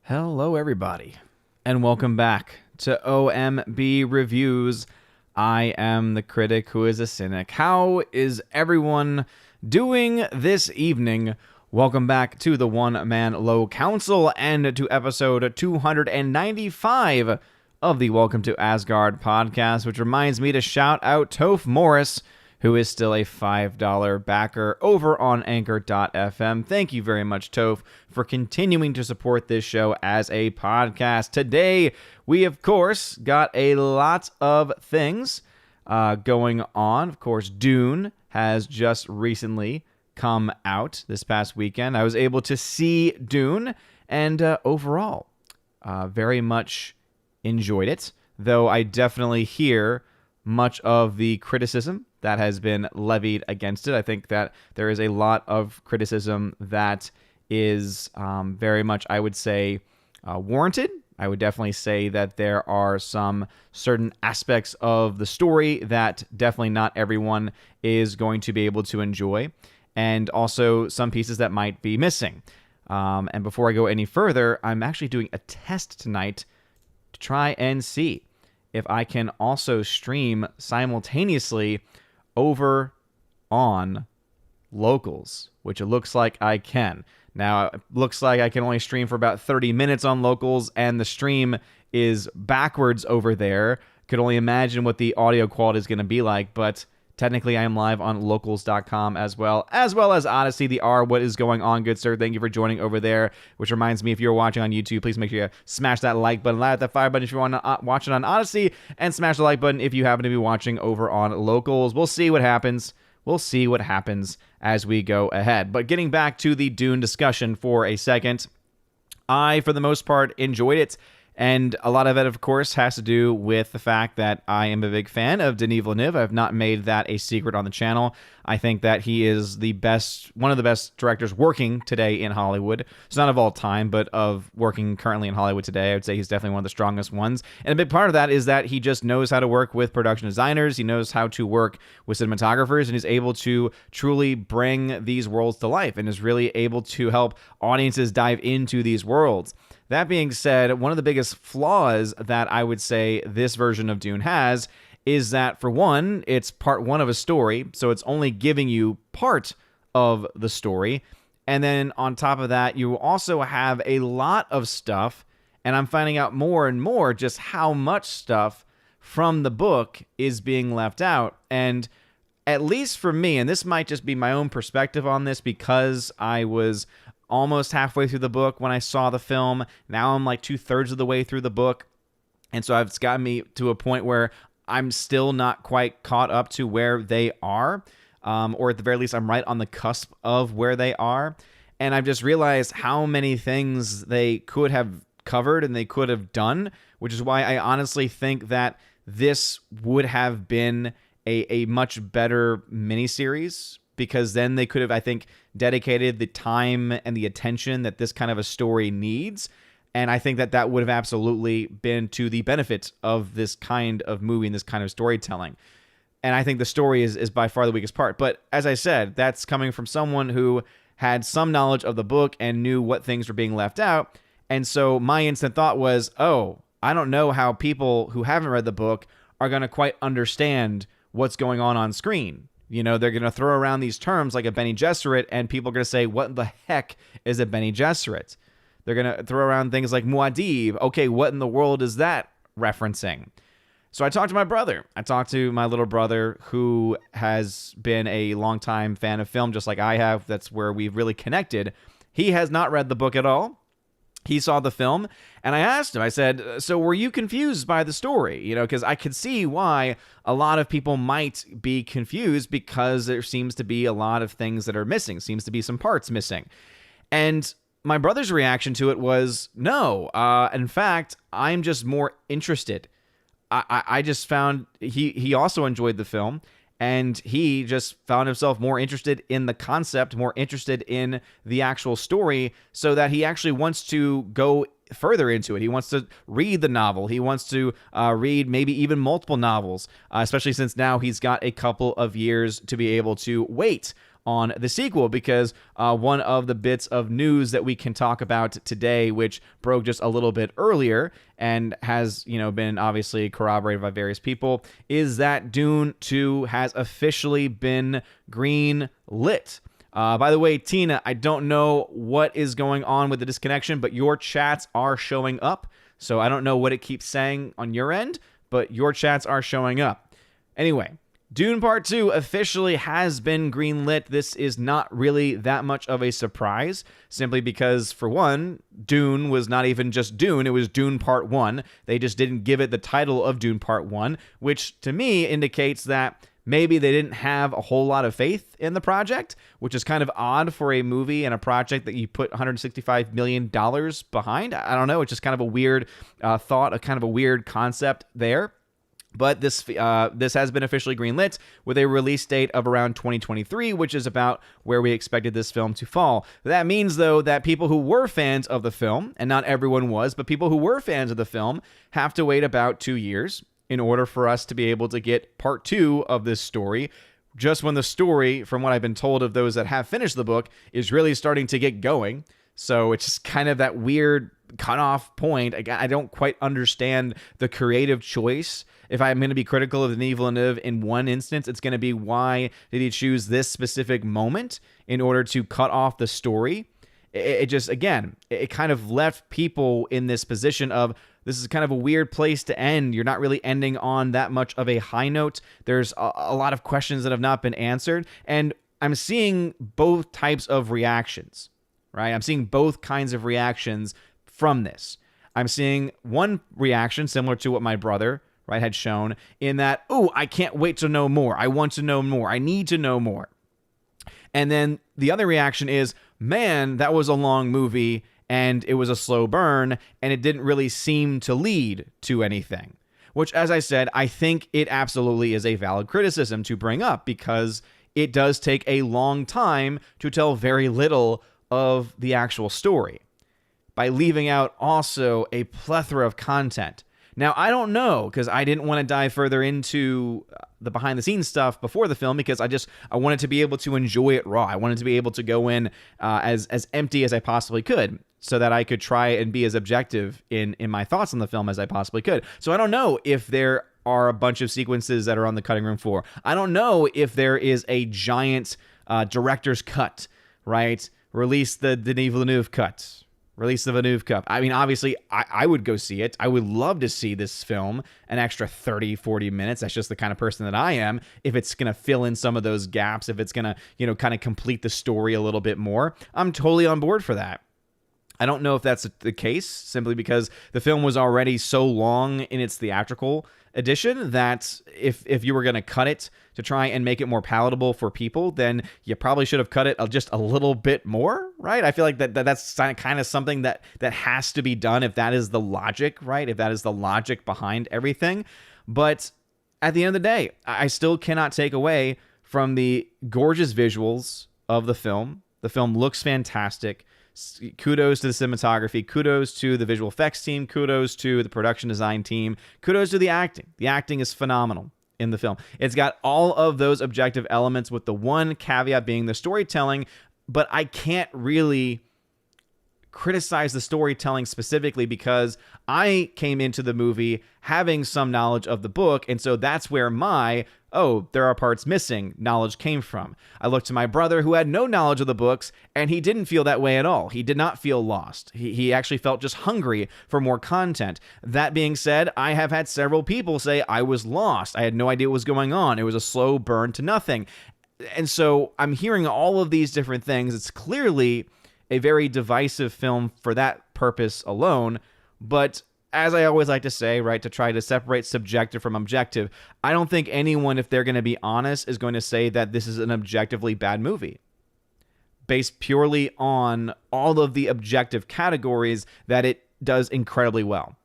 Hello, everybody, and welcome back to OMB Reviews. I am the critic who is a cynic. How is everyone doing this evening? Welcome back to the One Man Low Council and to episode 295 of the Welcome to Asgard podcast, which reminds me to shout out Toph Morris, who is still a $5 backer over on Anchor.fm. Thank you very much, Toph, for continuing to support this show as a podcast. Today, we, of course, got a lot of things going on. Of course, Dune has just recently come out this past weekend. I was able to see Dune, and overall, very much enjoyed it, though I definitely hear much of the criticism that has been levied against it. I think that there is a lot of criticism that is very much, I would say, warranted. I would definitely say that there are some certain aspects of the story that definitely not everyone is going to be able to enjoy, and also some pieces that might be missing. And before I go any further, I'm actually doing a test tonight to try and see if I can also stream simultaneously over on Locals, which it looks like I can. Now, it looks like I can only stream for about 30 minutes on Locals, and the stream is backwards over there. Could only imagine what the audio quality is going to be like, but technically I am live on locals.com as well as Odyssey. The R, what is going on, good sir? Thank you for joining over there, which reminds me, if you're watching on YouTube, please make sure you smash that like button, light that fire button if you want to watch it on Odyssey, and smash the like button if you happen to be watching over on Locals. We'll see what happens. We'll see what happens as we go ahead. But getting back to the Dune discussion for a second, I, for the most part, enjoyed it. And a lot of it, of course, has to do with the fact that I am a big fan of Denis Villeneuve. I've not made that a secret on the channel. I think that he is one of the best directors working today in Hollywood. It's not of all time, but of working currently in Hollywood today. I would say he's definitely one of the strongest ones. And a big part of that is that he just knows how to work with production designers. He knows how to work with cinematographers, and is able to truly bring these worlds to life, and is really able to help audiences dive into these worlds. That being said, one of the biggest flaws that I would say this version of Dune has is that, for one, it's part one of a story, so it's only giving you part of the story. And then on top of that, you also have a lot of stuff, and I'm finding out more and more just how much stuff from the book is being left out. And at least for me, and this might just be my own perspective on this, because I was almost halfway through the book when I saw the film. Now I'm like 2/3 of the way through the book. And so it's gotten me to a point where I'm still not quite caught up to where they are. Or at the very least, I'm right on the cusp of where they are. And I've just realized how many things they could have covered and they could have done, which is why I honestly think that this would have been a much better miniseries, because then they could have, I think, dedicated the time and the attention that this kind of a story needs. And I think that that would have absolutely been to the benefit of this kind of movie and this kind of storytelling. And I think the story is by far the weakest part. But as I said, that's coming from someone who had some knowledge of the book and knew what things were being left out. And so my instant thought was, oh, I don't know how people who haven't read the book are going to quite understand what's going on screen. You know, they're going to throw around these terms like a Bene Gesserit, and people are going to say, what the heck is a Bene Gesserit? They're going to throw around things like Muad'Dib. Okay, what in the world is that referencing? So I talked to my brother. I talked to my little brother, who has been a longtime fan of film, just like I have. That's where we've really connected. He has not read the book at all. He saw the film, and I asked him, I said, so were you confused by the story? You know, because I could see why a lot of people might be confused, because there seems to be a lot of things that are missing, seems to be some parts missing. And my brother's reaction to it was, no, in fact, I'm just more interested. I just found he also enjoyed the film, and he just found himself more interested in the concept, more interested in the actual story, so that he actually wants to go further into it. He wants to read the novel. He wants to read maybe even multiple novels, especially since now he's got a couple of years to be able to wait on the sequel, because one of the bits of news that we can talk about today, which broke just a little bit earlier and has, been obviously corroborated by various people, is that Dune 2 has officially been green lit. By the way, Tina, I don't know what is going on with the disconnection, but your chats are showing up. So I don't know what it keeps saying on your end, but your chats are showing up. Anyway, Dune Part 2 officially has been greenlit. This is not really that much of a surprise, simply because, for one, Dune was not even just Dune, it was Dune Part 1. They just didn't give it the title of Dune Part 1, which to me indicates that maybe they didn't have a whole lot of faith in the project, which is kind of odd for a movie and a project that you put $165 million behind. I don't know. It's just kind of a weird thought, a kind of a weird concept there. But this has been officially greenlit with a release date of around 2023, which is about where we expected this film to fall. That means, though, that people who were fans of the film, and not everyone was, but people who were fans of the film have to wait about 2 years in order for us to be able to get part 2 of this story, just when the story, from what I've been told of those that have finished the book, is really starting to get going. So it's just kind of that weird cutoff point. I don't quite understand the creative choice. If I'm going to be critical of Denis Villeneuve in one instance, it's going to be, why did he choose this specific moment in order to cut off the story? It just, again, it kind of left people in this position of, this is kind of a weird place to end. You're not really ending on that much of a high note. There's a lot of questions that have not been answered. And I'm seeing both types of reactions, right? I'm seeing both kinds of reactions from this. I'm seeing one reaction similar to what my brother, right, had shown, in that, oh, I can't wait to know more. I want to know more. I need to know more. And then the other reaction is, man, that was a long movie, and it was a slow burn, and it didn't really seem to lead to anything. Which, as I said, I think it absolutely is a valid criticism to bring up, because it does take a long time to tell very little of the actual story, by leaving out also a plethora of content. Now, I don't know, because I didn't want to dive further into the behind-the-scenes stuff before the film, because I wanted to be able to enjoy it raw. I wanted to be able to go in as empty as I possibly could, so that I could try and be as objective in my thoughts on the film as I possibly could. So I don't know if there are a bunch of sequences that are on the cutting room floor. I don't know if there is a giant director's cut, right? Release the Denis Villeneuve cut. Release the Villeneuve cut. I mean, obviously, I would go see it. I would love to see this film an extra 30, 40 minutes. That's just the kind of person that I am. If it's going to fill in some of those gaps, if it's going to, kind of complete the story a little bit more, I'm totally on board for that. I don't know if that's the case, simply because the film was already so long in its theatrical edition that if you were going to cut it to try and make it more palatable for people, then you probably should have cut it just a little bit more, right? I feel like that's kind of something that has to be done if that is the logic, right? If that is the logic behind everything. But at the end of the day, I still cannot take away from the gorgeous visuals of the film. The film looks fantastic. Kudos to the cinematography, kudos to the visual effects team, kudos to the production design team, kudos to the acting. The acting is phenomenal in the film. It's got all of those objective elements, with the one caveat being the storytelling, but I can't really criticize the storytelling specifically, because I came into the movie having some knowledge of the book, and so that's where my, there are parts missing, knowledge came from. I looked to my brother, who had no knowledge of the books, and he didn't feel that way at all. He did not feel lost. He actually felt just hungry for more content. That being said, I have had several people say I was lost. I had no idea what was going on. It was a slow burn to nothing. And so I'm hearing all of these different things. It's clearly a very divisive film for that purpose alone. But as I always like to say, right, to try to separate subjective from objective, I don't think anyone, if they're going to be honest, is going to say that this is an objectively bad movie, based purely on all of the objective categories that it does incredibly well.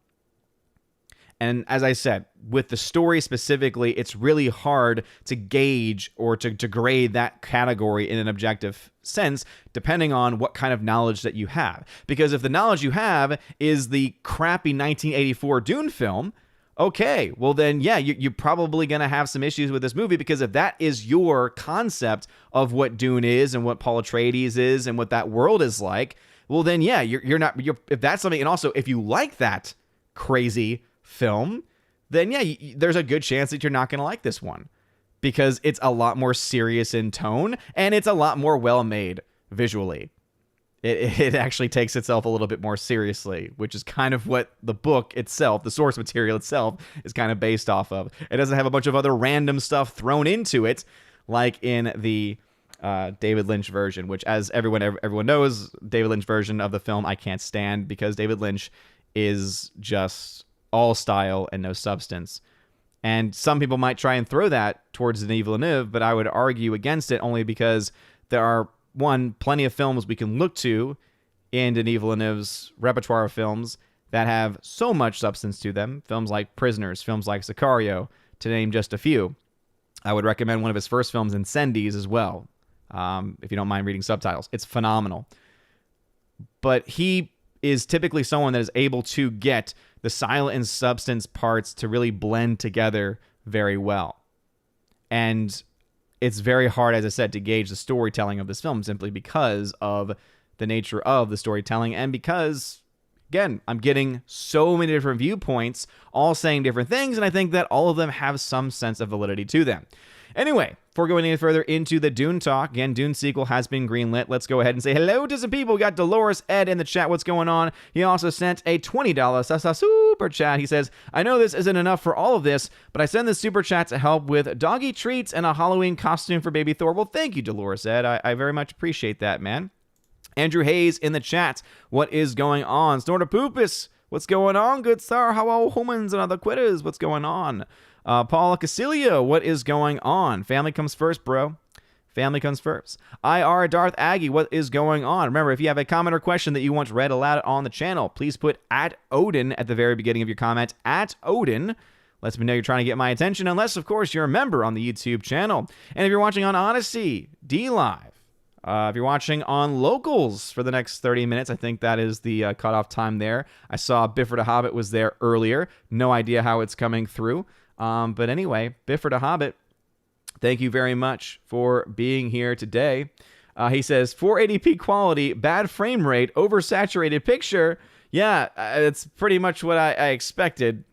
And as I said, with the story specifically, it's really hard to gauge or to grade that category in an objective sense, depending on what kind of knowledge that you have. Because if the knowledge you have is the crappy 1984 Dune film, Okay, well then, yeah, you're probably going to have some issues with this movie, because if that is your concept of what Dune is and what Paul Atreides is and what that world is like, well then, yeah, if that's something, and also if you like that crazy film, then yeah, there's a good chance that you're not going to like this one, because it's a lot more serious in tone and it's a lot more well made visually. It actually takes itself a little bit more seriously, which is kind of what the book itself, the source material itself, is kind of based off of. It doesn't have a bunch of other random stuff thrown into it, like in the David Lynch version, which, as everyone knows, David Lynch version of the film I can't stand, because David Lynch is just all style and no substance. And some people might try and throw that towards Denis Villeneuve, but I would argue against it, only because there are, one, plenty of films we can look to in Denis Villeneuve's repertoire of films that have so much substance to them. Films like Prisoners, films like Sicario, to name just a few. I would recommend one of his first films, Incendies, as well, if you don't mind reading subtitles. It's phenomenal. But he is typically someone that is able to get the silent and substance parts to really blend together very well. And it's very hard, as I said, to gauge the storytelling of this film, simply because of the nature of the storytelling, and because, again, I'm getting so many different viewpoints, all saying different things, and I think that all of them have some sense of validity to them. Anyway, before going any further into the Dune talk, again, Dune Sequel has been greenlit. Let's go ahead and say hello to some people. We got Dolores Ed in the chat. What's going on? He also sent a $20 super chat. He says, I know this isn't enough for all of this, but I send this super chat to help with doggy treats and a Halloween costume for baby Thor. Well, thank you, Dolores Ed. I very much appreciate that, man. Andrew Hayes in the chat. What is going on? Snortopoopus. What's going on, good sir? How are humans and other quitters? What's going on? Paula Casilio, what is going on? Family comes first, bro. Family comes first. IR Darth Aggie, what is going on? Remember, if you have a comment or question that you want read aloud on the channel, please put @Odin at the very beginning of your comment. @Odin lets me know you're trying to get my attention, unless, of course, you're a member on the YouTube channel. And if you're watching on Odyssey, DLive. If you're watching on Locals for the next 30 minutes, I think that is the cutoff time there. I saw Bifford a Hobbit was there earlier. No idea how it's coming through. But anyway, Bifford a Hobbit, thank you very much for being here today. He says, 480p quality, bad frame rate, oversaturated picture. Yeah, it's pretty much what I expected,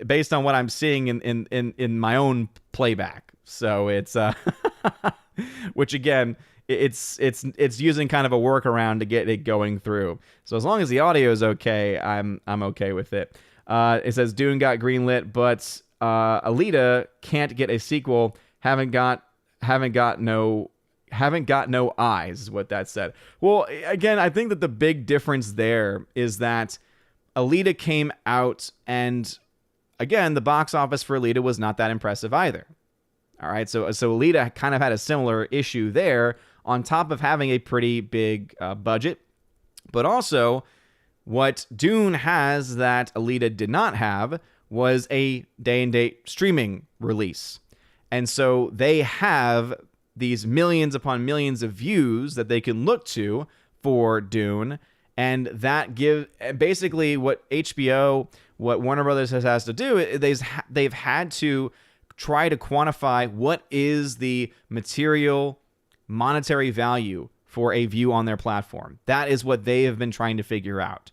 based on what I'm seeing in my own playback. So it's, which again, it's using kind of a workaround to get it going through. So as long as the audio is okay, I'm okay with it. It says Dune got greenlit, but Alita can't get a sequel. Haven't got no eyes, is what that said. Well, again, I think that the big difference there is that Alita came out, and again, the box office for Alita was not that impressive either. All right, so Alita kind of had a similar issue there, on top of having a pretty big budget. But also, what Dune has that Alita did not have was a day-and-date streaming release. And so they have these millions upon millions of views that they can look to for Dune, and that basically what HBO, what Warner Brothers has to do, they've had to try to quantify what is the material monetary value for a view on their platform. That is what they have been trying to figure out.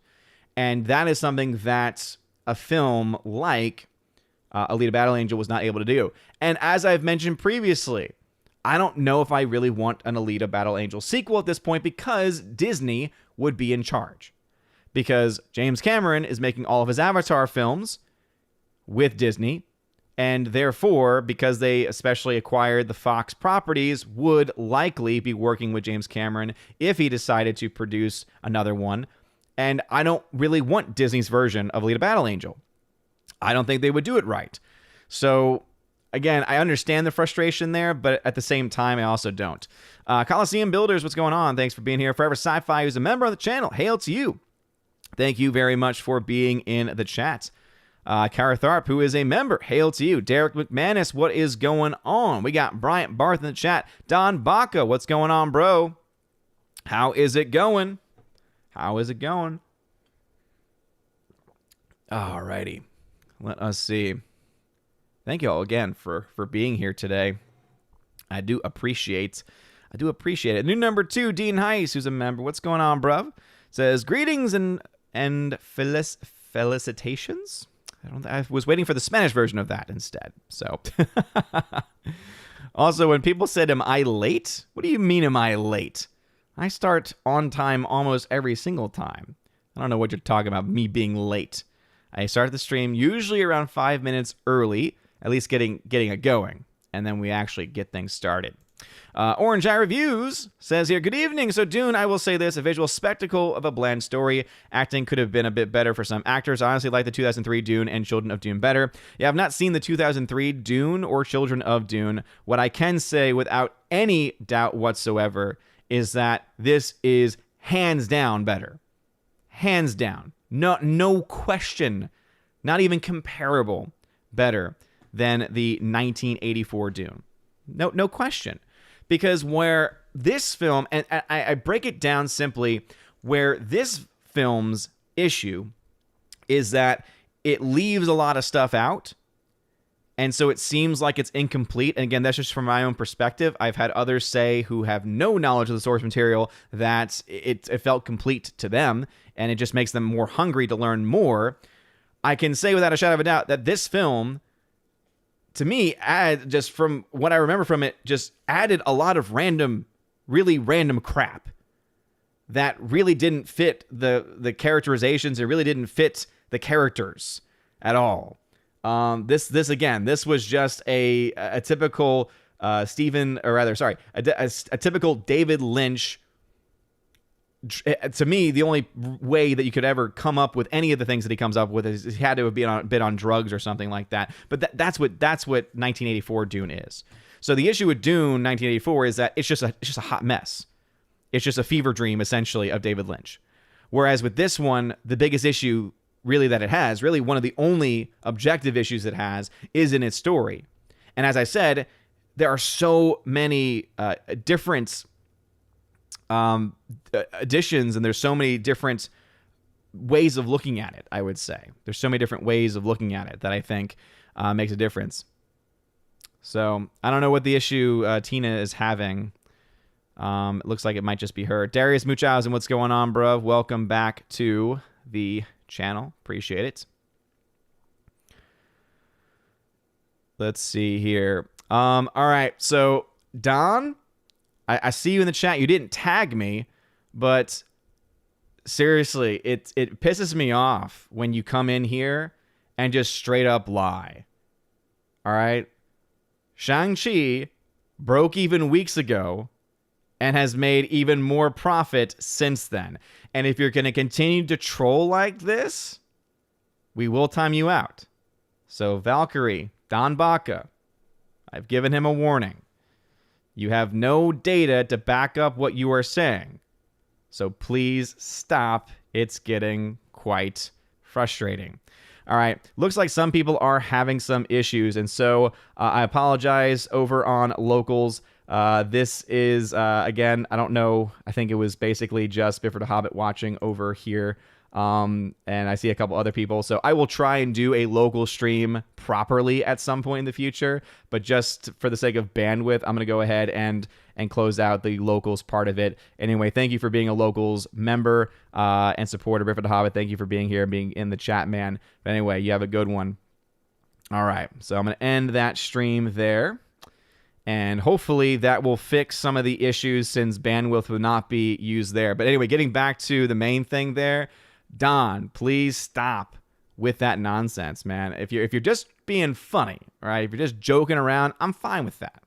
And that is something that a film like Alita Battle Angel was not able to do. And as I've mentioned previously, I don't know if I really want an Alita Battle Angel sequel at this point, because Disney would be in charge. Because James Cameron is making all of his Avatar films with Disney, and therefore, because they especially acquired the Fox properties, would likely be working with James Cameron if he decided to produce another one. And I don't really want Disney's version of Alita Battle Angel. I don't think they would do it right. So, again, I understand the frustration there, but at the same time, I also don't. Coliseum Builders, what's going on? Thanks for being here. Forever Sci-Fi, who's a member of the channel. Hail to you. Thank you very much for being in the chat. Kara Tharp, who is a member. Hail to you. Derek McManus, what is going on? We got Bryant Barth in the chat. Don Baca, what's going on, bro? How is it going? How is it going? Alrighty. Let us see. Thank you all again for being here today. I do appreciate it. New number 2, Dean Heiss, who's a member. What's going on, bruv? Says, greetings and felicitations. I was waiting for the Spanish version of that instead. So, also, when people said, am I late? What do you mean, am I late? I start on time almost every single time. I don't know what you're talking about, me being late. I start the stream usually around 5 minutes early, at least getting it going, and then we actually get things started. Orange Eye Reviews says here, good evening. So Dune, I will say this, a visual spectacle of a bland story. Acting could have been a bit better for some actors. I honestly like the 2003 Dune and Children of Dune better. Yeah, I've not seen the 2003 Dune or Children of Dune. What I can say without any doubt whatsoever is that this is hands down better. Hands down. No question. Not even comparable better than the 1984 Dune. No question. Because where this film, and I break it down simply, where this film's issue is that it leaves a lot of stuff out, and so it seems like it's incomplete. And again, that's just from my own perspective. I've had others say, who have no knowledge of the source material, that it felt complete to them, and it just makes them more hungry to learn more. I can say without a shadow of a doubt that this film, to me, just from what I remember from it, just added a lot of really random crap that really didn't fit the characterizations. It really didn't fit the characters at all. This was just a typical a typical David Lynch. To me, the only way that you could ever come up with any of the things that he comes up with is he had to have been on drugs or something like that. But that's what 1984 Dune is. So the issue with Dune 1984 is that it's just a hot mess. It's just a fever dream, essentially, of David Lynch. Whereas with this one, the biggest issue really that it has, really one of the only objective issues it has, is in its story. And as I said, there are so many different additions, and there's so many different ways of looking at it. I would say there's so many different ways of looking at it that I think makes a difference. So I don't know what the issue Tina is having. It looks like it might just be her. Darius Munchausen, what's going on, bro? Welcome back to the channel. Appreciate it. Let's see here. All right, so Don, I see you in the chat. You didn't tag me, but seriously, it pisses me off when you come in here and just straight up lie. All right? Shang-Chi broke even weeks ago and has made even more profit since then. And if you're going to continue to troll like this, we will time you out. So Valkyrie, Don Baca, I've given him a warning. You have no data to back up what you are saying. So please stop. It's getting quite frustrating. All right. Looks like some people are having some issues. And so I apologize over on locals. This is, again, I don't know. I think it was basically just Bifford the Hobbit watching over here. And I see a couple other people. So I will try and do a local stream properly at some point in the future. But just for the sake of bandwidth, I'm going to go ahead and close out the locals part of it. Anyway, thank you for being a locals member and supporter. Bifford the Hobbit, thank you for being here and being in the chat, man. But anyway, you have a good one. All right. So I'm going to end that stream there. And hopefully that will fix some of the issues since bandwidth will not be used there. But anyway, getting back to the main thing there. Don, please stop with that nonsense, man. If you're just being funny, right? If you're just joking around, I'm fine with that.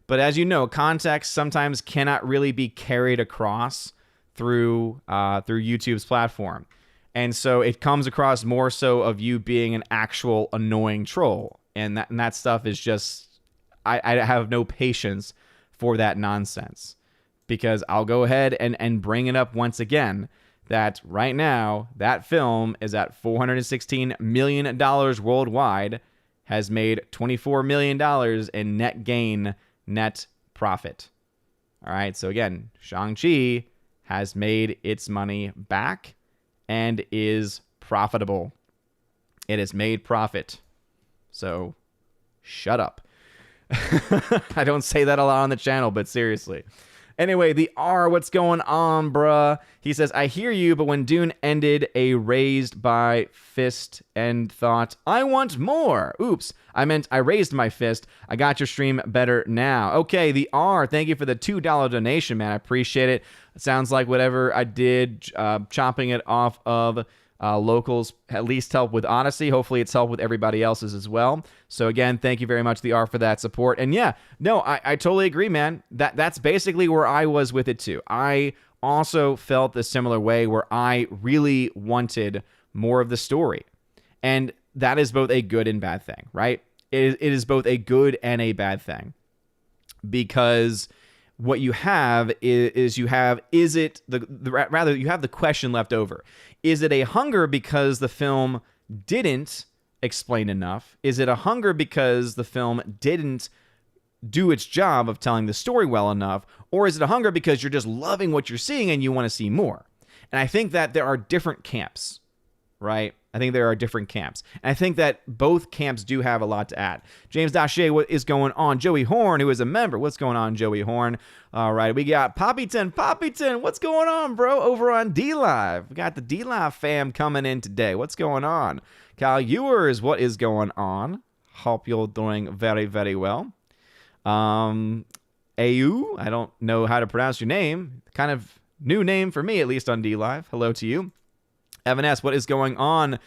But as you know, context sometimes cannot really be carried across through YouTube's platform. And so it comes across more so of you being an actual annoying troll. And that stuff is just, I have no patience for that nonsense. Because I'll go ahead and bring it up once again that right now, that film is at $416 million worldwide, has made $24 million in net profit. All right, so again, Shang-Chi has made its money back and is profitable. It has made profit. So shut up. I don't say that a lot on the channel, but seriously. Anyway, the R, what's going on, bruh? He says, I hear you, but when Dune ended, a raised by fist and thought, I want more. Oops, I meant I raised my fist. I got your stream better now. Okay, the R, thank you for the $2 donation, man. I appreciate it. It sounds like whatever I did, chopping it off of locals at least help with Odyssey. Hopefully it's helped with everybody else's as well. So again, thank you very much, the R, for that support. And yeah, no, I totally agree, man. That's basically where I was with it too. I also felt the similar way where I really wanted more of the story. And that is both a good and bad thing, right? It is both a good and a bad thing. Because what you have is you have the question left over. Is it a hunger because the film didn't explain enough? Is it a hunger because the film didn't do its job of telling the story well enough? Or is it a hunger because you're just loving what you're seeing and you want to see more? And I think that there are different camps, right? I think there are different camps. And I think that both camps do have a lot to add. James Dashe, what is going on? Joey Horn, who is a member. What's going on, Joey Horn? All right, we got Poppyton. What's going on, bro? Over on D-Live. We got the D-Live fam coming in today. What's going on? Kyle Ewers, what is going on? Hope you're doing very, very well. Au, I don't know how to pronounce your name. Kind of new name for me, at least on D-Live. Hello to you. Evan S., what is going on?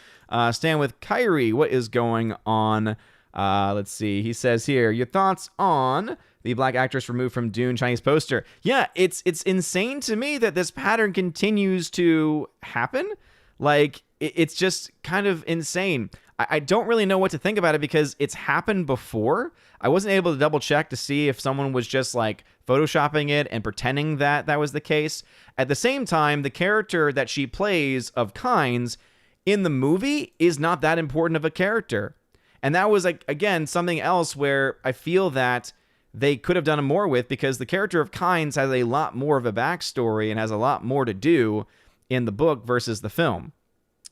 Stan with Kyrie, what is going on? Let's see. He says here, your thoughts on the black actress removed from Dune Chinese poster. Yeah, it's insane to me that this pattern continues to happen. Like, it's just kind of insane. I don't really know what to think about it because it's happened before. I wasn't able to double check to see if someone was just like photoshopping it and pretending that that was the case. At the same time, the character that she plays of Kynes in the movie is not that important of a character. And that was, like, again, something else where I feel that they could have done more with, because the character of Kynes has a lot more of a backstory and has a lot more to do in the book versus the film.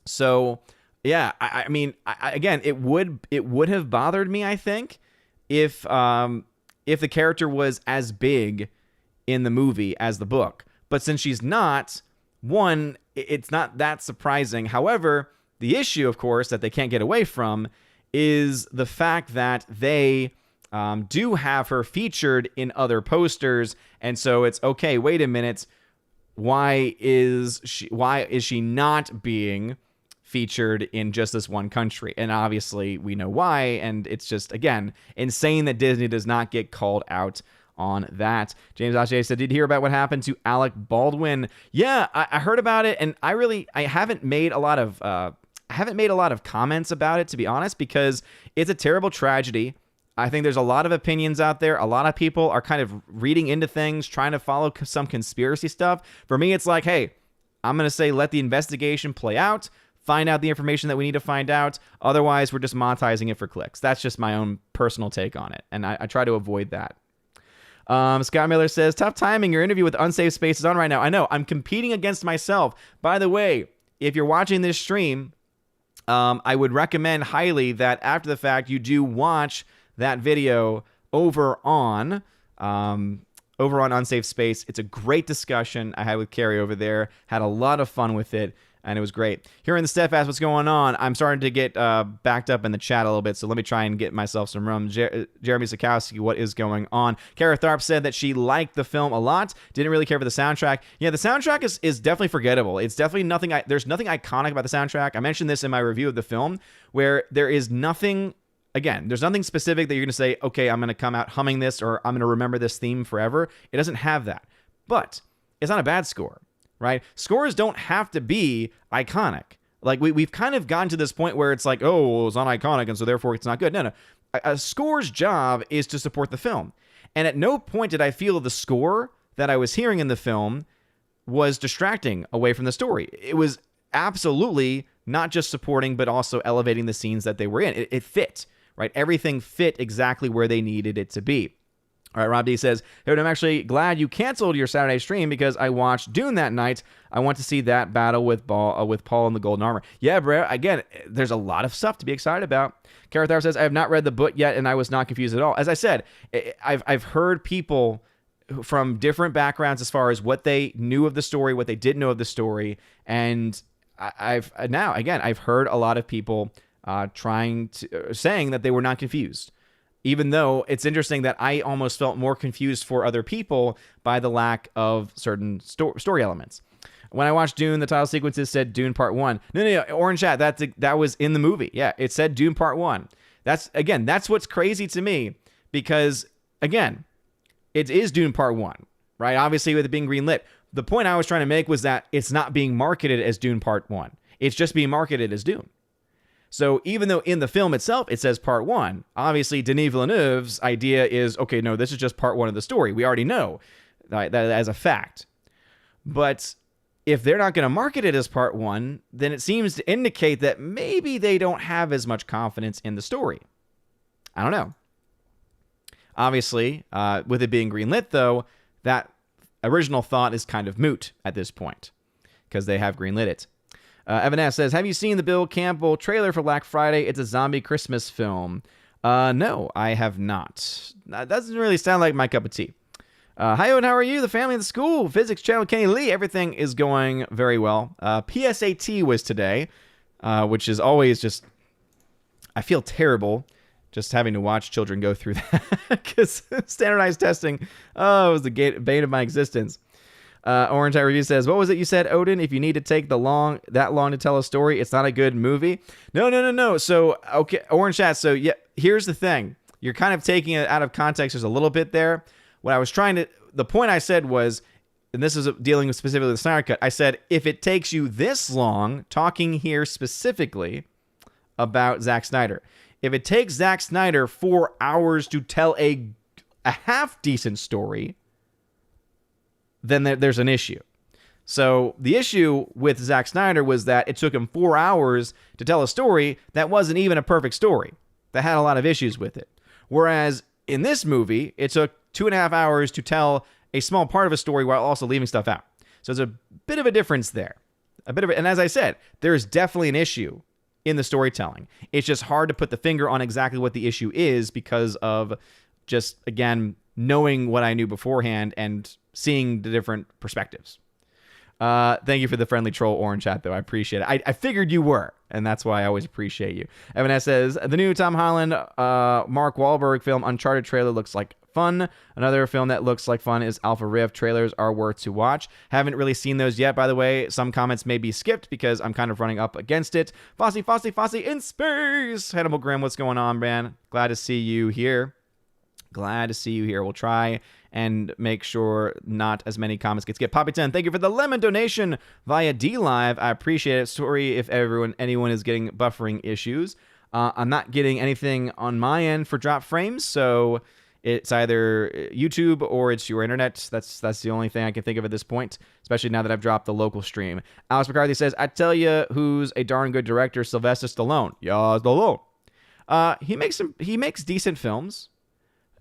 So yeah, I mean, again, it would have bothered me, I think, if the character was as big in the movie as the book. But since she's not, one, it's not that surprising. However, the issue, of course, that they can't get away from is the fact that they do have her featured in other posters, and so it's okay. Wait a minute, why is she not being featured in just this one country? And obviously we know why, and it's just, again, insane that Disney does not get called out on that. James Ache said, did you hear about what happened to Alec Baldwin? Yeah, I heard about it, and I haven't made a lot of comments about it, to be honest, because it's a terrible tragedy. I think there's a lot of opinions out there. A lot of people are kind of reading into things, trying to follow some conspiracy stuff. For me, it's like, hey, I'm going to say let the investigation play out, find out the information that we need to find out. Otherwise, we're just monetizing it for clicks. That's just my own personal take on it, and I try to avoid that. Scott Miller says, tough timing. Your interview with Unsafe Space is on right now. I know. I'm competing against myself. By the way, if you're watching this stream, I would recommend highly that after the fact, you do watch that video over on Unsafe Space. It's a great discussion I had with Carrie over there. Had a lot of fun with it, and it was great. Here in the Steadfast, what's going on? I'm starting to get backed up in the chat a little bit, so let me try and get myself some room. Jeremy Sikowski, what is going on? Kara Tharp said that she liked the film a lot, didn't really care for the soundtrack. Yeah, the soundtrack is definitely forgettable. It's definitely nothing. There's nothing iconic about the soundtrack. I mentioned this in my review of the film, where there is nothing. Again, there's nothing specific that you're going to say, okay, I'm going to come out humming this, or I'm going to remember this theme forever. It doesn't have that. But it's not a bad score, right? Scores don't have to be iconic. Like, we've kind of gotten to this point where it's like, oh, well, it's not iconic, and so therefore it's not good. No. A score's job is to support the film. And at no point did I feel the score that I was hearing in the film was distracting away from the story. It was absolutely not just supporting, but also elevating the scenes that they were in. It fit. Right? Everything fit exactly where they needed it to be. All right, Rob D says, hey, I'm actually glad you canceled your Saturday stream because I watched Dune that night. I want to see that battle with Paul in the golden armor. Yeah, bro, again, there's a lot of stuff to be excited about. Karathar says, I have not read the book yet, and I was not confused at all. As I said, I've heard people from different backgrounds as far as what they knew of the story, what they didn't know of the story, and I've heard a lot of people saying that they were not confused. Even though it's interesting that I almost felt more confused for other people by the lack of certain story elements. When I watched Dune, the title sequences said Dune Part 1. No, Orange Chat, that was in the movie. Yeah, it said Dune Part 1. That's what's crazy to me because, again, it is Dune Part 1, right? Obviously, with it being greenlit. The point I was trying to make was that it's not being marketed as Dune Part 1. It's just being marketed as Dune. So even though in the film itself it says Part 1, obviously Denis Villeneuve's idea is, okay, no, this is just Part 1 of the story. We already know that as a fact. But if they're not going to market it as Part 1, then it seems to indicate that maybe they don't have as much confidence in the story. I don't know. Obviously, with it being greenlit, though, that original thought is kind of moot at this point because they have greenlit it. Evan S. says, have you seen the Bill Campbell trailer for Black Friday? It's a zombie Christmas film. No, I have not. That doesn't really sound like my cup of tea. Hi, Owen, how are you? The family, the school, physics channel, Kenny Lee. Everything is going very well. PSAT was today, which is always just, I feel terrible just having to watch children go through that because standardized testing, it was the bane of my existence. Orange Eye Review says, what was it you said, Odin? If you need to take that long to tell a story, it's not a good movie. No. So, okay, Orange Chat. So, yeah, here's the thing. You're kind of taking it out of context. There's a little bit there. What I was the point I said was, and this is dealing specifically with the Snyder Cut, I said, if it takes you this long, talking here specifically about Zack Snyder, if it takes Zack Snyder 4 hours to tell a half-decent story, then there's an issue. So the issue with Zack Snyder was that it took him 4 hours to tell a story that wasn't even a perfect story, that had a lot of issues with it. Whereas in this movie, it took 2.5 hours to tell a small part of a story while also leaving stuff out. So there's a bit of a difference there. And as I said, there's definitely an issue in the storytelling. It's just hard to put the finger on exactly what the issue is because of just, again, knowing what I knew beforehand and seeing the different perspectives. Thank you for the friendly troll orange chat, though. I appreciate it. I figured you were, and that's why I always appreciate you. Evan S. says, the new Tom Holland, Mark Wahlberg film Uncharted trailer looks like fun. Another film that looks like fun is Alpha Rift. Trailers are worth to watch. Haven't really seen those yet, by the way. Some comments may be skipped because I'm kind of running up against it. Fosse in space! Hannibal Grimm, what's going on, man? Glad to see you here. We'll try and make sure not as many comments get skipped. Poppy 10, thank you for the lemon donation via DLive. I appreciate it. Sorry if anyone is getting buffering issues. I'm not getting anything on my end for drop frames, so it's either YouTube or it's your internet. That's the only thing I can think of at this point, especially now that I've dropped the local stream. Alex McCarthy says, I tell you who's a darn good director, Sylvester Stallone. Yeah, Stallone. He makes decent films.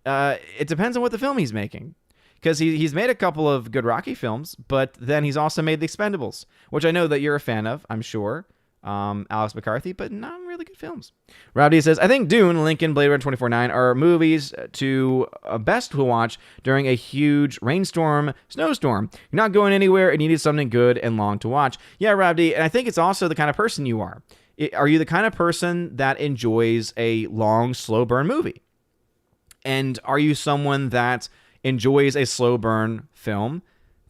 It depends on what the film he's making. Because he's made a couple of good Rocky films, but then he's also made The Expendables, which I know that you're a fan of, I'm sure, Alex McCarthy, but not really good films. Rowdy says, I think Dune, Lincoln, Blade Runner 2049 are movies to best to watch during a huge rainstorm, snowstorm. You're not going anywhere and you need something good and long to watch. Yeah, Rowdy, and I think it's also the kind of person you are. Are you the kind of person that enjoys a long, slow burn movie? And are you someone that enjoys a slow burn film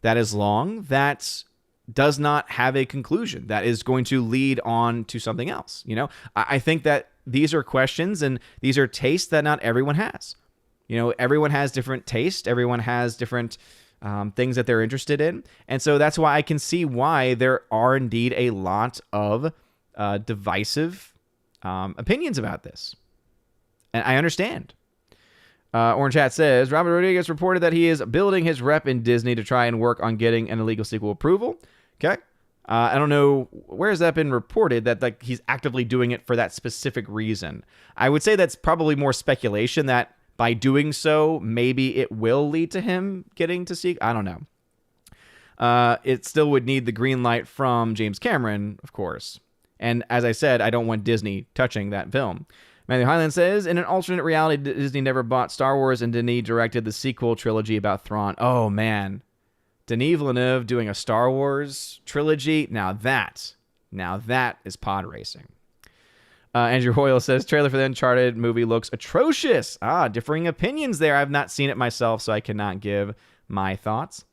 that is long, that does not have a conclusion, that is going to lead on to something else? You know, I think that these are questions and these are tastes that not everyone has. You know, everyone has different taste. Everyone has different things that they're interested in. And so that's why I can see why there are indeed a lot of divisive opinions about this. And I understand. Orange Hat says, Robert Rodriguez reported that he is building his rep in Disney to try and work on getting an illegal sequel approval. Okay. I don't know, where has that been reported, that like he's actively doing it for that specific reason? I would say that's probably more speculation, that by doing so, maybe it will lead to him getting to seek. I don't know. It still would need the green light from James Cameron, of course. And as I said, I don't want Disney touching that film. Matthew Highland says, in an alternate reality, Disney never bought Star Wars and Denis directed the sequel trilogy about Thrawn. Oh, man. Denis Villeneuve doing a Star Wars trilogy? Now that is pod racing. Andrew Hoyle says, trailer for the Uncharted movie looks atrocious. Differing opinions there. I've not seen it myself, so I cannot give my thoughts.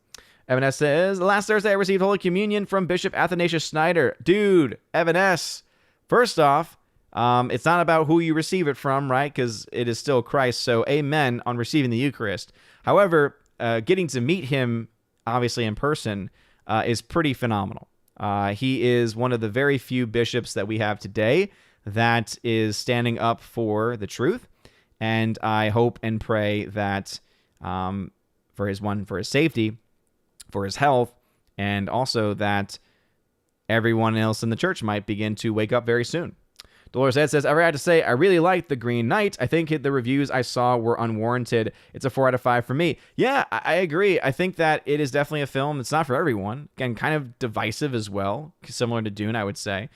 Evan S. says, last Thursday I received Holy Communion from Bishop Athanasius Schneider. Dude, Evan S., first off, it's not about who you receive it from, right? Because it is still Christ, so amen on receiving the Eucharist. However, getting to meet him, obviously in person, is pretty phenomenal. He is one of the very few bishops that we have today that is standing up for the truth, and I hope and pray that for his safety, for his health, and also that everyone else in the church might begin to wake up very soon. Dolores Ed says, I had to say, I really liked The Green Knight. I think the reviews I saw were unwarranted. It's a 4 out of 5 for me. Yeah, I agree. I think that it is definitely a film. It's not for everyone. Again, kind of divisive as well, similar to Dune, I would say.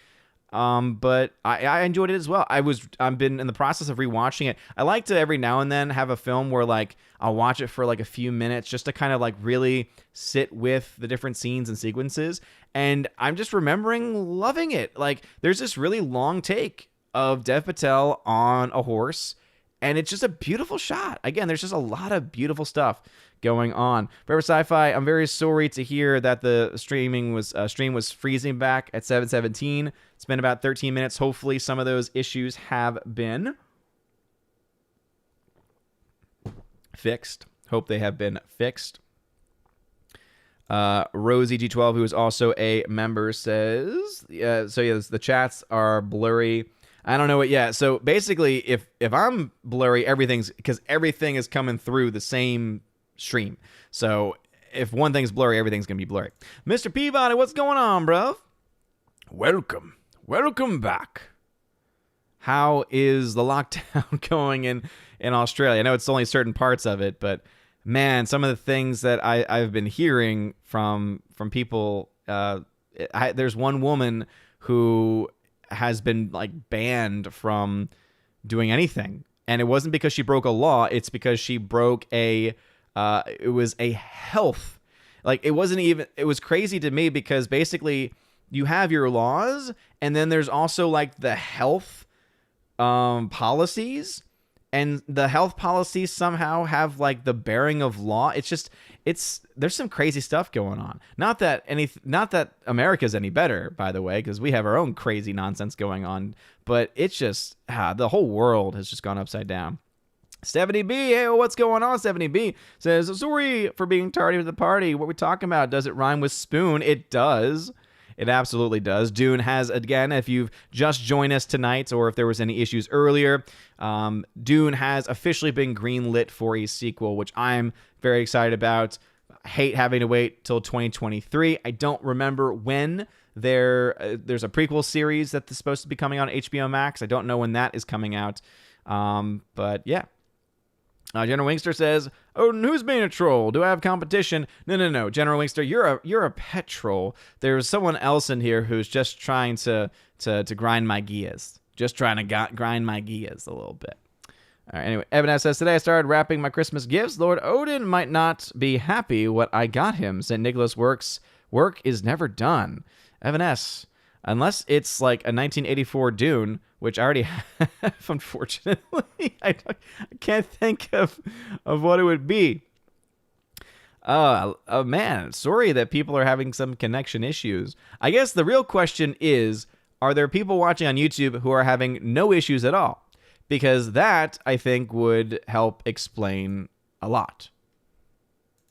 But I enjoyed it as well. I've been in the process of rewatching it. I like to every now and then have a film where like I'll watch it for like a few minutes just to kind of like really sit with the different scenes and sequences. And I'm just remembering loving it. Like there's this really long take of Dev Patel on a horse, and it's just a beautiful shot. Again, there's just a lot of beautiful stuff going on. Forever Sci-Fi, I'm very sorry to hear that the stream was freezing back at 7:17. It's been about 13 minutes. Hopefully some of those issues have been fixed. Hope they have been fixed. Rosie G12, who is also a member, says, the chats are blurry. I don't know what. Yeah. So basically, if I'm blurry, because everything is coming through the same stream. So if one thing's blurry, everything's gonna be blurry. Mr. Peabody, what's going on, bro? Welcome back. How is the lockdown going in Australia? I know it's only certain parts of it, but man, some of the things that I've been hearing from people. There's one woman who has been like banned from doing anything, and it wasn't because she broke a law. It's because she broke it was a health, like it was crazy to me because basically you have your laws and then there's also like the health policies, and the health policies somehow have like the bearing of law. There's some crazy stuff going on. Not that America's any better, by the way, because we have our own crazy nonsense going on, but it's just the whole world has just gone upside down. Stephanie B, hey, what's going on? Stephanie B says, sorry for being tardy to the party. What are we talking about? Does it rhyme with spoon? It does. It absolutely does. Dune has, again, if you've just joined us tonight or if there was any issues earlier, Dune has officially been greenlit for a sequel, which I'm very excited about. I hate having to wait till 2023. I don't remember when there's a prequel series that's supposed to be coming on HBO Max. I don't know when that is coming out. But yeah. General Wingster says, Odin, who's being a troll? Do I have competition? No. General Wingster, you're a pet troll. There's someone else in here who's just trying to grind my gears. Just trying to grind my gears a little bit. All right, anyway, Evan S. says, today I started wrapping my Christmas gifts. Lord Odin might not be happy what I got him. St. Nicholas work is never done. Evan S., unless it's like a 1984 Dune, which I already have, unfortunately. I can't think of what it would be. Oh, man, sorry that people are having some connection issues. I guess the real question is, are there people watching on YouTube who are having no issues at all? Because that, I think, would help explain a lot.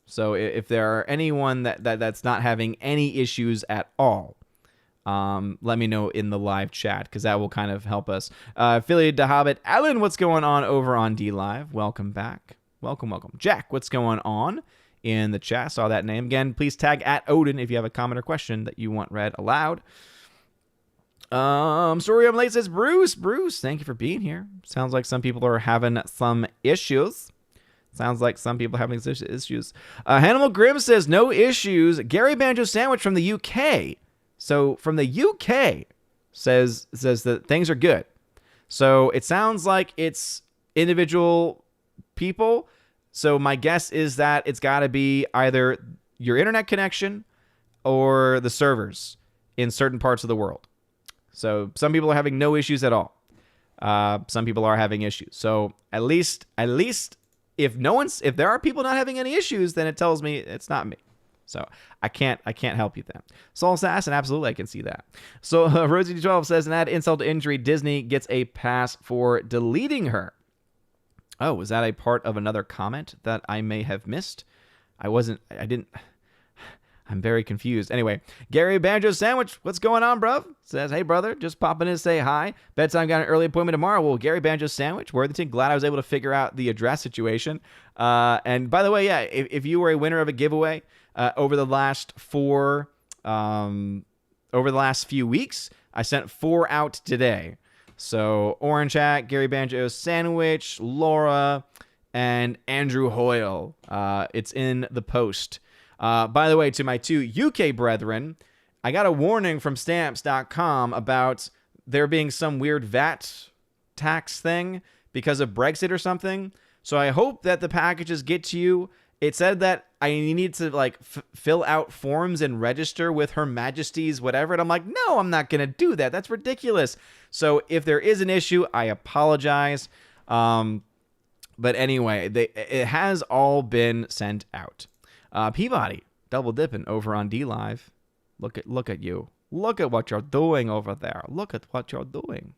So if there are anyone that's not having any issues at all, let me know in the live chat, because that will kind of help us. Affiliate to Hobbit. Alan, what's going on over on D-Live? Welcome back. Welcome. Jack, what's going on in the chat? Saw that name. Again, please tag at Odin if you have a comment or question that you want read aloud. Story I'm late says Bruce, thank you for being here. Sounds like some people are having some issues. Hannibal Grimm says no issues. Gary Banjos Sandwich from the UK. So from the UK says that things are good. So it sounds like it's individual people. So my guess is that it's got to be either your internet connection or the servers in certain parts of the world. So some people are having no issues at all. Some people are having issues. So at least if there are people not having any issues, then it tells me it's not me. So I can't help you then. Soul Assassin, absolutely, I can see that. So Rosie D12 says, an add insult to injury, Disney gets a pass for deleting her. Oh, was that a part of another comment that I may have missed? I'm very confused. Anyway, Gary Banjo Sandwich, what's going on, bruv? Says, hey, brother, just popping in to say hi. Bedtime, got an early appointment tomorrow. Well, Gary Banjo Sandwich, Worthington, glad I was able to figure out the address situation. And by the way, yeah, if you were a winner of a giveaway over the last few weeks, I sent 4 out today. So Orange Hat, Gary Banjo Sandwich, Laura, and Andrew Hoyle. It's in the post. By the way, to my 2 UK brethren, I got a warning from stamps.com about there being some weird VAT tax thing because of Brexit or something. So I hope that the packages get to you. It said that I need to fill out forms and register with Her Majesty's whatever. And I'm like, no, I'm not going to do that. That's ridiculous. So if there is an issue, I apologize. But anyway, it has all been sent out. Peabody, double dipping over on DLive. Look at you. Look at what you're doing over there. Look at what you're doing.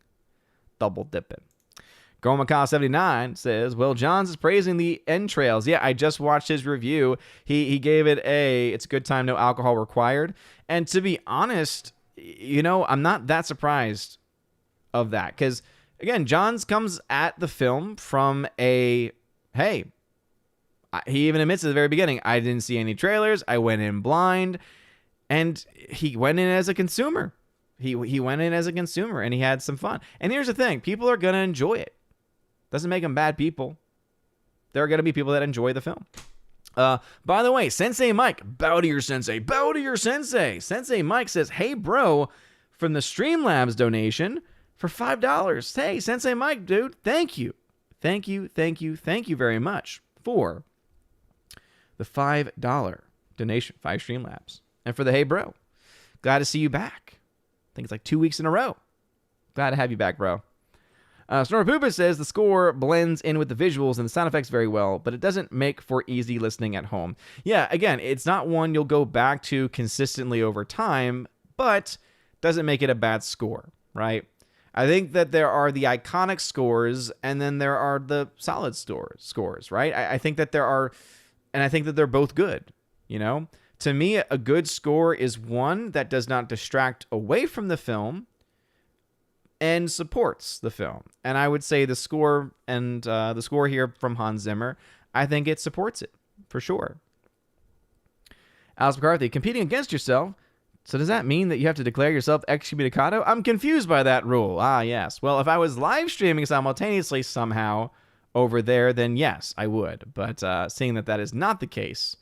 Double dipping. Gomaka79 says, well, Johns is praising the entrails. Yeah, I just watched his review. He gave it it's a good time, no alcohol required. And to be honest, I'm not that surprised of that. Because, again, Johns comes at the film from he even admits at the very beginning, I didn't see any trailers. I went in blind. And he went in as a consumer. He went in as a consumer, and he had some fun. And here's the thing. People are going to enjoy it. Doesn't make them bad people. There are going to be people that enjoy the film. By the way, Sensei Mike, bow to your sensei. Bow to your sensei. Sensei Mike says, hey, bro, from the Streamlabs donation for $5. Hey, Sensei Mike, dude, thank you. Thank you very much for the $5 donation, 5 Streamlabs. And for the hey, bro, glad to see you back. I think it's like 2 weeks in a row. Glad to have you back, bro. Snorpoopa says the score blends in with the visuals and the sound effects very well, but it doesn't make for easy listening at home. Yeah, again, it's not one you'll go back to consistently over time, but doesn't make it a bad score, right? I think that there are the iconic scores, and then there are the solid scores, right? I think that there are, and I think that they're both good, To me, a good score is one that does not distract away from the film and supports the film. And I would say the score and the score here from Hans Zimmer, I think it supports it for sure. Alice McCarthy, competing against yourself. So does that mean that you have to declare yourself excommunicado? I'm confused by that rule. Ah, yes. Well, if I was live streaming simultaneously somehow over there, then yes, I would. But seeing that is not the case,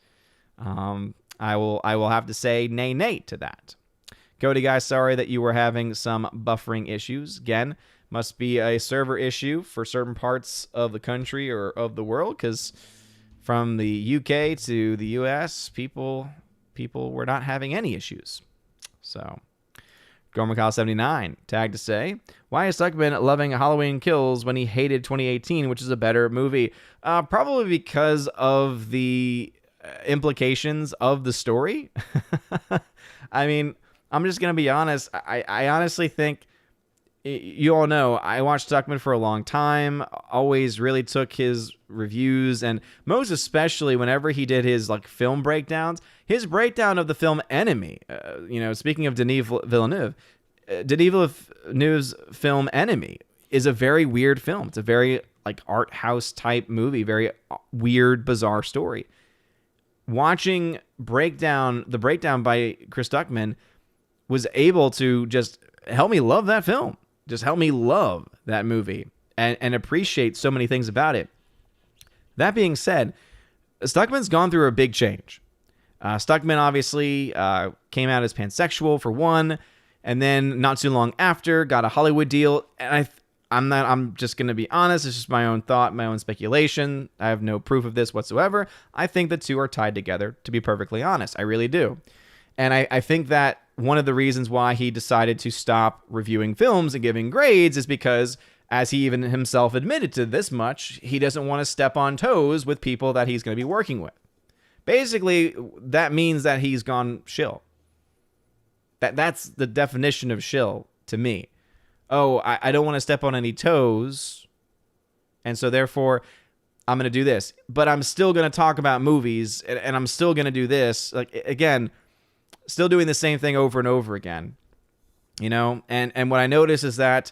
I will have to say nay to that. Cody, guys, sorry that you were having some buffering issues. Again, must be a server issue for certain parts of the country or of the world, because from the UK to the US, people were not having any issues. So, Gormakal79 tagged to say, why is Tuckerman loving Halloween Kills when he hated 2018, which is a better movie? Probably because of the implications of the story. I mean, I'm just going to be honest. I honestly think, you all know, I watched Tuckerman for a long time, always really took his reviews, and most especially whenever he did his film breakdowns, his breakdown of the film Enemy, speaking of Denis Villeneuve, Villeneuve's film Enemy is a very weird film. It's a very art house type movie, very weird, bizarre story. Watching the breakdown by Chris Tuckerman was able to just help me love that film. Just help me love that movie and appreciate so many things about it. That being said, Stuckman's gone through a big change. Stuckman obviously came out as pansexual for one, and then not too long after got a Hollywood deal. And I'm just going to be honest. It's just my own thought, my own speculation. I have no proof of this whatsoever. I think the two are tied together, to be perfectly honest. I really do. And I think that one of the reasons why he decided to stop reviewing films and giving grades is because, as he even himself admitted to this much, he doesn't want to step on toes with people that he's going to be working with. Basically, that means that he's gone shill. That's the definition of shill to me. Oh, I don't want to step on any toes, and so therefore I'm going to do this. But I'm still going to talk about movies, and I'm still going to do this. Like, again, still doing the same thing over and over again. You know? And what I notice is that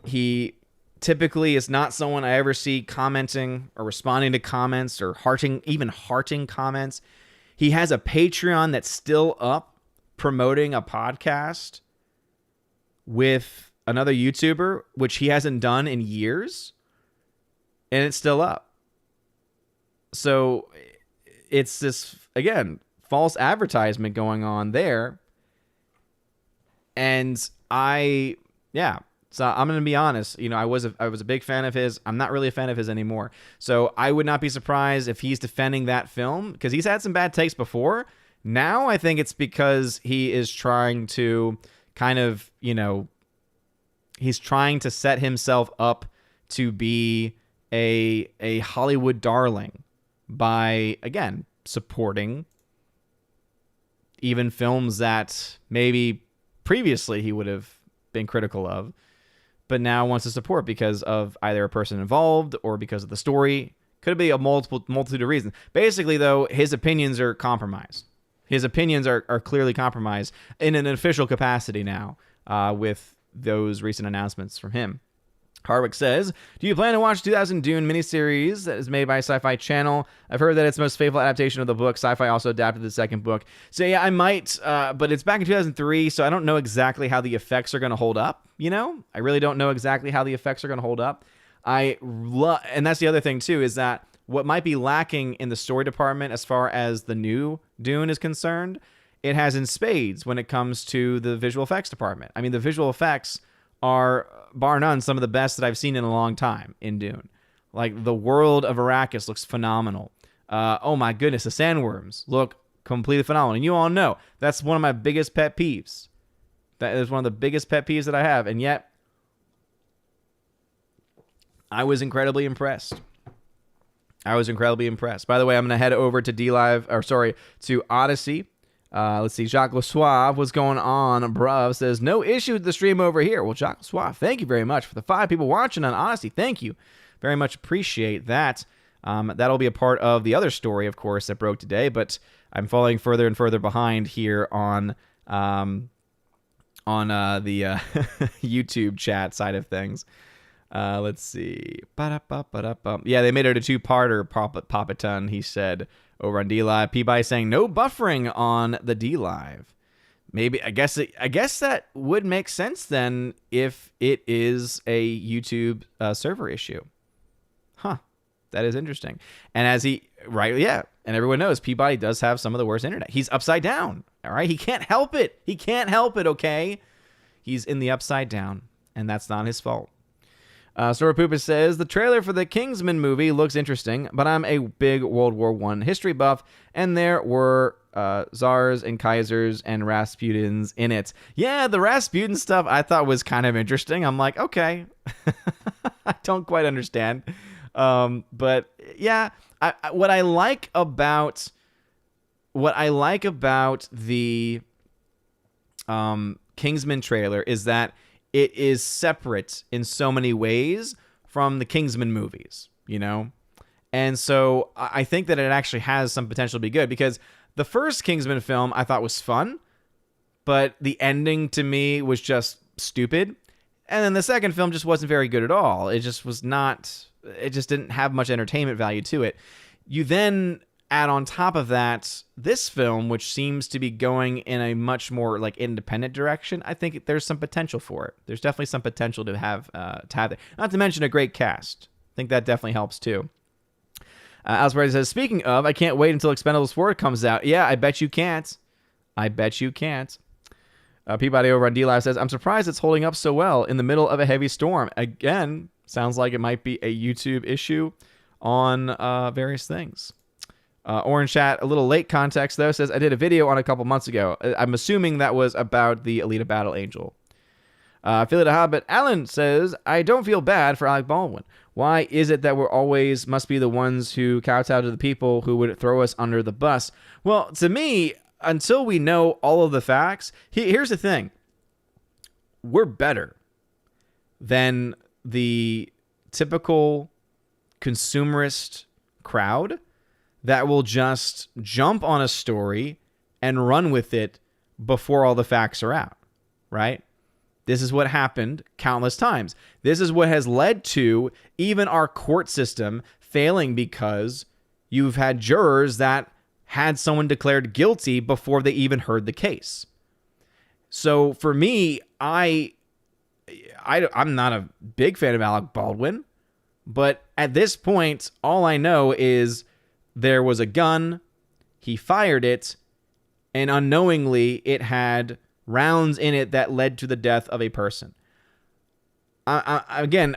he typically is not someone I ever see commenting or responding to comments or hearting comments. He has a Patreon that's still up promoting a podcast with another YouTuber, which he hasn't done in years, and it's still up. So it's this, again, false advertisement going on there. And so I'm going to be honest. You know, I was a big fan of his. I'm not really a fan of his anymore. So I would not be surprised if he's defending that film, because he's had some bad takes before. Now I think it's because he is trying to kind of, you know, he's trying to set himself up to be a Hollywood darling by, again, supporting even films that maybe previously he would have been critical of, but now wants to support because of either a person involved or because of the story. Could be a multitude of reasons. Basically, though, his opinions are compromised. His opinions are clearly compromised in an official capacity now with those recent announcements from him. Hardwick says, do you plan to watch 2000 Dune miniseries that is made by Sci-Fi Channel? I've heard that it's the most faithful adaptation of the book. Sci-Fi also adapted the second book. So yeah, I might, but it's back in 2003, so I don't know exactly how the effects are going to hold up, you know? I really don't know exactly how the effects are going to hold up. And that's the other thing, too, is that what might be lacking in the story department as far as the new Dune is concerned, it has in spades when it comes to the visual effects department. I mean, the visual effects are, bar none, some of the best that I've seen in a long time in Dune. Like, the world of Arrakis looks phenomenal. Oh my goodness, the sandworms look completely phenomenal. And you all know, that's one of my biggest pet peeves. That is one of the biggest pet peeves that I have. And yet, I was incredibly impressed. By the way, I'm going to head over to to Odyssey. Let's see. Jacques Lesoive, what's going on? Bruv says, no issue with the stream over here. Well, Jacques Lesoive, thank you very much for the 5 people watching on Odyssey. Thank you. Very much appreciate that. That'll be a part of the other story, of course, that broke today, but I'm falling further and further behind here on the YouTube chat side of things. Let's see. Yeah, they made it a 2-parter, Papa Ton, he said, over on D-Live. Peabody saying no buffering on the D-Live. Maybe, I guess that would make sense then if it is a YouTube server issue. Huh. That is interesting. And and everyone knows Peabody does have some of the worst internet. He's upside down, all right? He can't help it, okay? He's in the upside down, and that's not his fault. Sora Poopa says, the trailer for the Kingsman movie looks interesting, but I'm a big World War I history buff, and there were Tsars and Kaisers and Rasputins in it. Yeah, the Rasputin stuff I thought was kind of interesting. I'm like, okay. I don't quite understand. But yeah, what I like about the Kingsman trailer is that it is separate in so many ways from the Kingsman movies, you know? And so I think that it actually has some potential to be good, because the first Kingsman film I thought was fun, but the ending to me was just stupid. And then the second film just wasn't very good at all. It just didn't have much entertainment value to it. You then, add on top of that this film, which seems to be going in a much more like independent direction, I think there's some potential for it. There's definitely some potential to have it. Not to mention a great cast. I think that definitely helps too. Alsbury says, speaking of, I can't wait until Expendables 4 comes out. Yeah, I bet you can't. I bet you can't. Peabody over on D-Live says, I'm surprised it's holding up so well in the middle of a heavy storm. Again, sounds like it might be a YouTube issue on various things. Orange Chat, a little late context, though, says, I did a video on a couple months ago. I'm assuming that was about the Alita Battle Angel. Philly the Hobbit, Alan says, I don't feel bad for Alec Baldwin. Why is it that we're always must be the ones who kowtow to the people who would throw us under the bus? Well, to me, until we know all of the facts, here's the thing. We're better than the typical consumerist crowd that will just jump on a story and run with it before all the facts are out, right? This is what happened countless times. This is what has led to even our court system failing because you've had jurors that had someone declared guilty before they even heard the case. So for me, I'm not a big fan of Alec Baldwin, but at this point, all I know is there was a gun, he fired it, and unknowingly it had rounds in it that led to the death of a person. Again,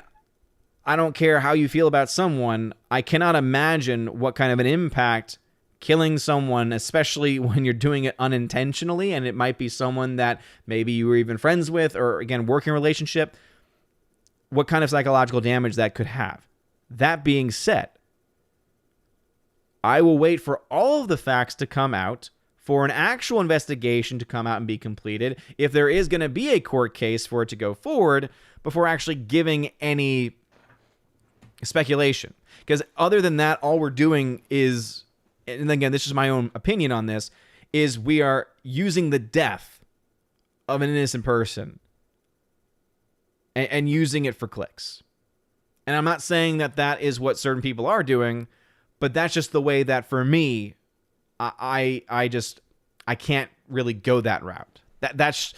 I don't care how you feel about someone. I cannot imagine what kind of an impact killing someone, especially when you're doing it unintentionally, and it might be someone that maybe you were even friends with, or again, working relationship, what kind of psychological damage that could have. That being said, I will wait for all of the facts to come out, for an actual investigation to come out and be completed, if there is going to be a court case for it to go forward, before actually giving any speculation. Because other than that, all we're doing is, and again, this is my own opinion on this, is we are using the death of an innocent person and using it for clicks. And I'm not saying that that is what certain people are doing, but that's just the way that for me, I can't really go that route. That's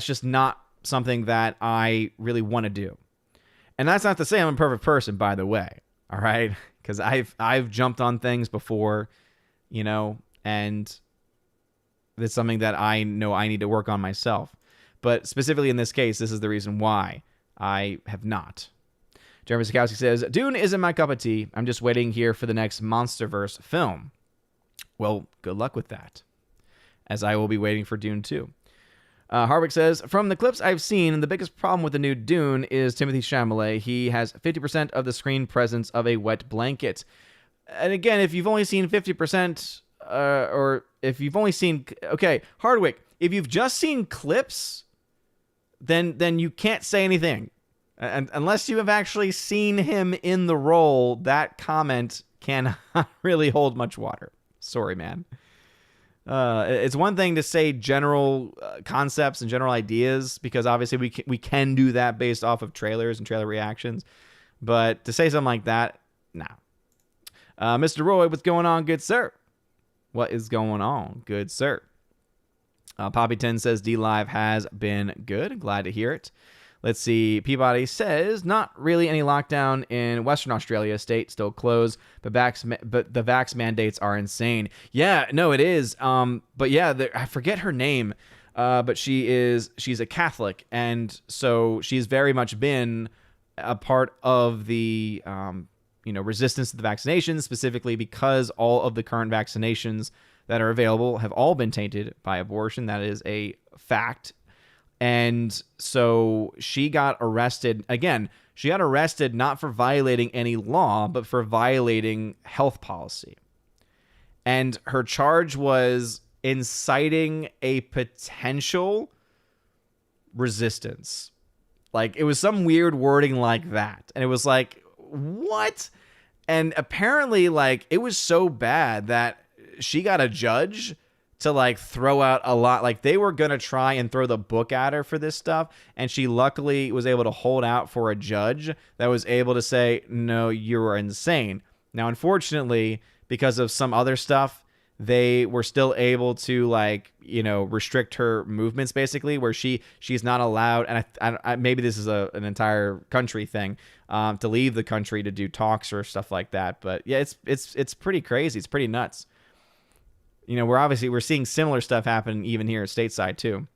just not something that I really want to do. And that's not to say I'm a perfect person, by the way. All right, because I've jumped on things before, and it's something that I know I need to work on myself. But specifically in this case, this is the reason why I have not. Jeremy Sikowski says, Dune isn't my cup of tea. I'm just waiting here for the next Monsterverse film. Well, good luck with that, as I will be waiting for Dune 2. Harwick says, from the clips I've seen, the biggest problem with the new Dune is Timothée Chalamet. He has 50% of the screen presence of a wet blanket. And again, if you've only seen 50%, or if you've only seen... Okay, Hardwick, if you've just seen clips, then you can't say anything. And unless you have actually seen him in the role, that comment cannot really hold much water. Sorry, man. It's one thing to say general concepts and general ideas, because obviously we can do that based off of trailers and trailer reactions. But to say something like that, no. Mr. Roy, what's going on, good sir? What is going on, good sir? Poppy10 says D-Live has been good. Glad to hear it. Let's see. Peabody says, not really any lockdown in Western Australia. State still closed, but the vax mandates are insane. Yeah, no, it is. But yeah, I forget her name, but she's a Catholic, and so she's very much been a part of the resistance to the vaccinations, specifically because all of the current vaccinations that are available have all been tainted by abortion. That is a fact. And so she got arrested. Again, she got arrested not for violating any law, but for violating health policy. And her charge was inciting a potential resistance. Like, it was some weird wording like that. And it was like, what? And apparently, like, it was so bad that she got a judge to like throw out a lot. Like, they were going to try and throw the book at her for this stuff. And she luckily was able to hold out for a judge that was able to say, no, you're insane. Now, unfortunately, because of some other stuff, they were still able to, like, you know, restrict her movements, basically, where she's not allowed, and I maybe this is an entire country thing, to leave the country to do talks or stuff like that. But yeah, it's pretty crazy. It's pretty nuts. You know, we're seeing similar stuff happen even here stateside too.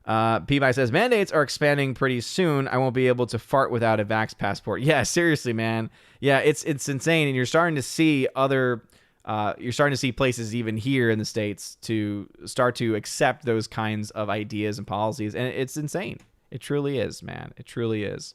Peabody says, mandates are expanding pretty soon. I won't be able to fart without a vax passport. Yeah, seriously, man. Yeah, it's insane. And you're starting to see places even here in the States to start to accept those kinds of ideas and policies. And it's insane. It truly is, man. It truly is.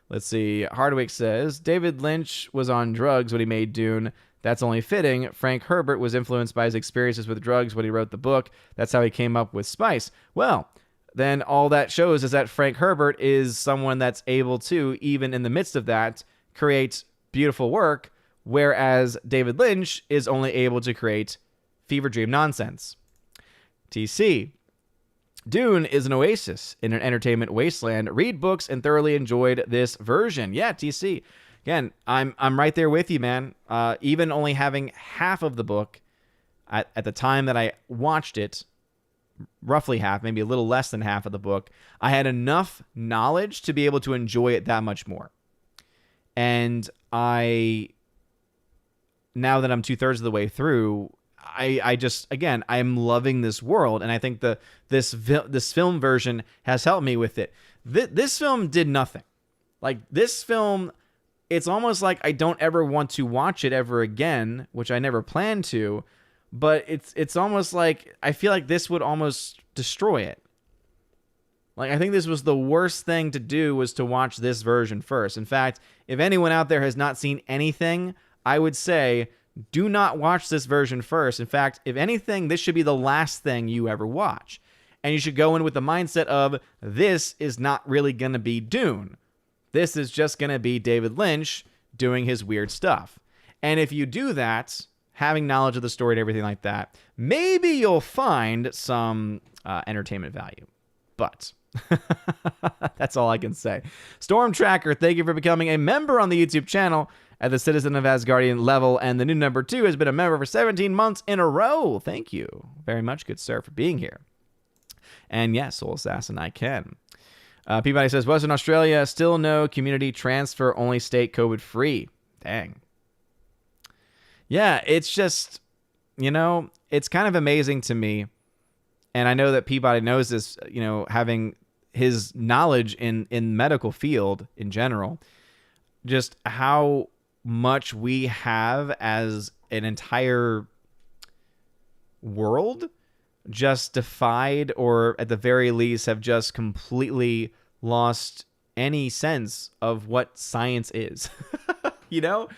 Let's see. Hardwick says, David Lynch was on drugs when he made Dune. That's only fitting. Frank Herbert was influenced by his experiences with drugs when he wrote the book. That's how he came up with Spice. Well, then all that shows is that Frank Herbert is someone that's able to, even in the midst of that, create beautiful work, whereas David Lynch is only able to create fever dream nonsense. TC. Dune is an oasis in an entertainment wasteland. Read books and thoroughly enjoyed this version. Yeah, TC. Again, I'm right there with you, man. Even only having half of the book at the time that I watched it, roughly half, maybe a little less than half of the book, I had enough knowledge to be able to enjoy it that much more. And now that I'm 2/3 of the way through, I just, again, I'm loving this world, and I think this film version has helped me with it. This film did nothing. Like, this film, it's almost like I don't ever want to watch it ever again, which I never plan to, but it's almost like I feel like this would almost destroy it. Like, I think this was the worst thing to do, was to watch this version first. In fact, if anyone out there has not seen anything, I would say do not watch this version first. In fact, if anything, this should be the last thing you ever watch. And you should go in with the mindset of, this is not really going to be Dune. This is just going to be David Lynch doing his weird stuff. And if you do that, having knowledge of the story and everything like that, maybe you'll find some entertainment value. But that's all I can say. Storm Tracker, thank you for becoming a member on the YouTube channel at the Citizen of Asgardian level. And the new number 2 has been a member for 17 months in a row. Thank you very much, good sir, for being here. And yes, Soul Assassin, I can. Peabody says, Western Australia, still no community transfer, only state COVID free. Dang. Yeah, it's just, you know, it's kind of amazing to me. And I know that Peabody knows this, you know, having his knowledge in medical field in general, just how much we have as an entire world just defied, or at the very least have just completely lost any sense of what science is. You know,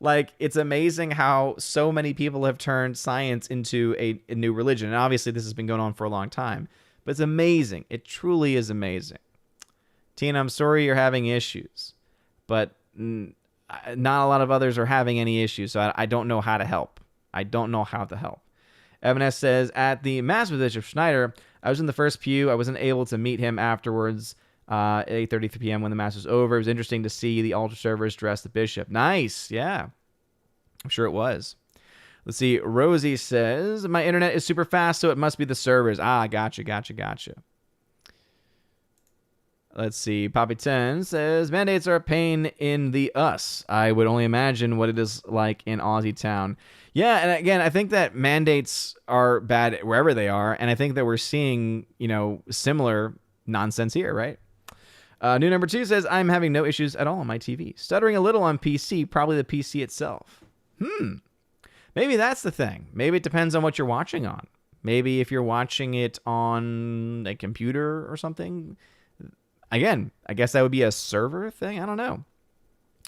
like, it's amazing how so many people have turned science into a new religion. And obviously this has been going on for a long time, but it's amazing. It truly is amazing. Tina, I'm sorry you're having issues, but not a lot of others are having any issues. So I don't know how to help. I don't know how to help. Evan S. says, at the Mass with Bishop Schneider, I was in the first pew. I wasn't able to meet him afterwards at 8:33 p.m. when the Mass was over. It was interesting to see the altar servers dress the bishop. Nice. Yeah. I'm sure it was. Let's see. Rosie says, my internet is super fast, so it must be the servers. Ah, gotcha. Let's see. Poppy 10 says, mandates are a pain in the us. I would only imagine what it is like in Aussie town. Yeah, and again, I think that mandates are bad wherever they are, and I think that we're seeing, you know, similar nonsense here, right? New number 2 says, I'm having no issues at all on my TV. Stuttering a little on PC, probably the PC itself. Maybe that's the thing. Maybe it depends on what you're watching on. Maybe if you're watching it on a computer or something. Again, I guess that would be a server thing. I don't know.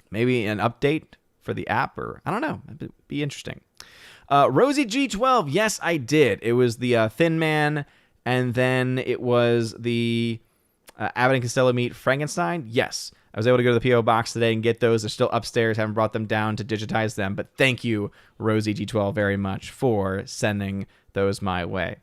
Maybe an update for the app, or I don't know. It'd be interesting. Rosie G12. Yes, I did. It was the Thin Man, and then it was the Abbott and Costello meet Frankenstein. Yes, I was able to go to the P.O. box today and get those. They're still upstairs. Haven't brought them down to digitize them. But thank you, Rosie G12, very much for sending those my way.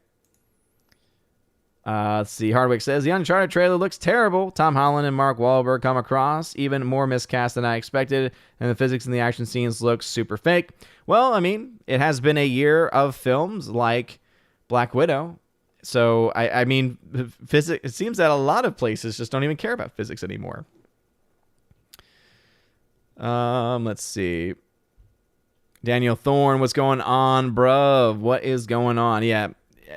Let's see. Hardwick says, the Uncharted trailer looks terrible. Tom Holland and Mark Wahlberg come across even more miscast than I expected, and the physics in the action scenes look super fake. Well, I mean, it has been a year of films like Black Widow. So, I mean, physics. It seems that a lot of places just don't even care about physics anymore. Let's see. Daniel Thorne, what's going on, bruv? What is going on? Yeah.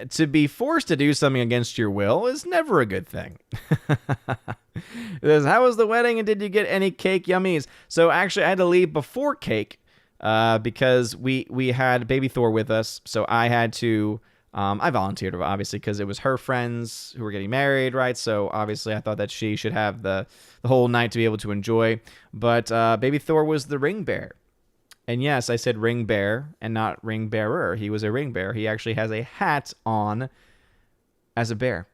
To be forced to do something against your will is never a good thing. It says, how was the wedding and did you get any cake yummies? So actually I had to leave before cake because we had baby Thor with us. So I had to, I volunteered obviously because it was her friends who were getting married, right? So obviously I thought that she should have the whole night to be able to enjoy. But baby Thor was the ring bearer. And yes, I said ring bearer and not ring bearer. He was a ring bearer. He actually has a hat on as a bear.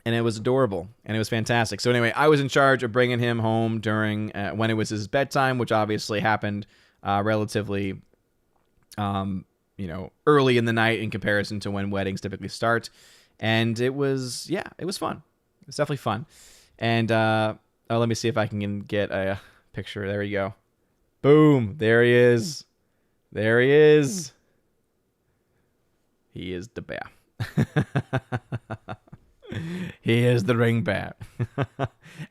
And it was adorable. And it was fantastic. So anyway, I was in charge of bringing him home during when it was his bedtime, which obviously happened relatively, early in the night in comparison to when weddings typically start. And it was, it was fun. It was definitely fun. And let me see if I can get a picture. There you go. Boom. There he is. There he is. He is the bear. He is the ring bear.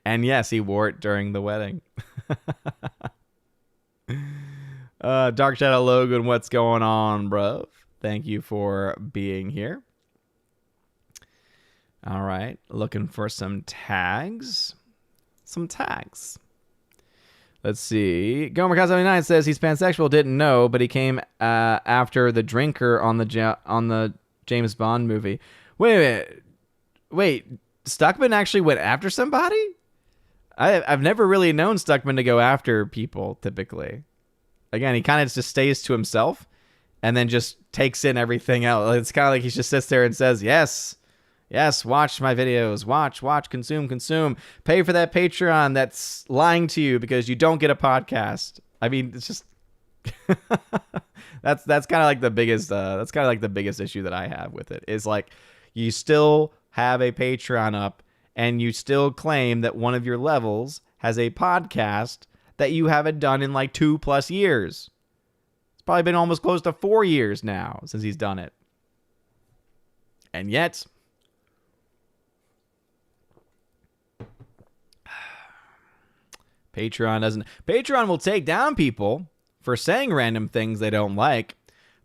And yes, he wore it during the wedding. Dark Shadow Logan, what's going on, bro? Thank you for being here. All right. Looking for some tags. Let's see. Gomer79 says he's pansexual. Didn't know, but he came after the drinker on the James Bond movie. Wait. Stuckman actually went after somebody? I've never really known Stuckman to go after people. Typically, again, he kind of just stays to himself, and then just takes in everything else. It's kind of like he just sits there and says, "Yes, watch my videos. Watch, consume. Pay for that Patreon that's lying to you because you don't get a podcast." I mean, it's just that's kind of like the biggest issue that I have with it is like you still have a Patreon up and you still claim that one of your levels has a podcast that you haven't done in like 2+ years. It's probably been almost close to 4 years now since he's done it. And yet Patreon will take down people for saying random things they don't like,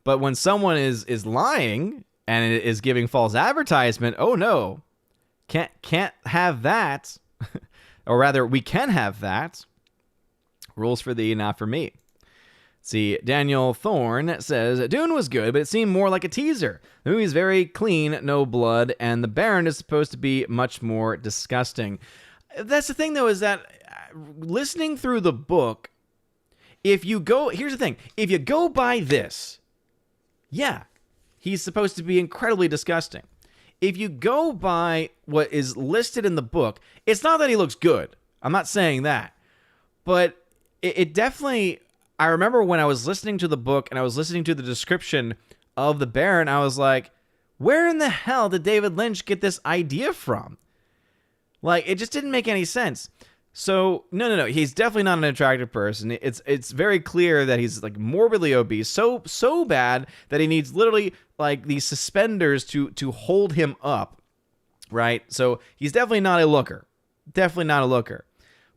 but when someone is lying and is giving false advertisement, oh no, can't have that. Or rather, we can have that. Rules for thee, not for me. See, Daniel Thorne says, Dune was good, but it seemed more like a teaser. The movie's very clean, no blood, and the Baron is supposed to be much more disgusting. That's the thing, though, is that listening through the book, here's the thing. If you go by this, yeah, he's supposed to be incredibly disgusting. If you go by what is listed in the book, it's not that he looks good. I'm not saying that. But it definitely, I remember when I was listening to the book and I was listening to the description of the Baron, I was like, where in the hell did David Lynch get this idea from? Like, it just didn't make any sense. So, no. He's definitely not an attractive person. It's very clear that he's like morbidly obese, so bad that he needs literally like these suspenders to hold him up, right? So he's definitely not a looker.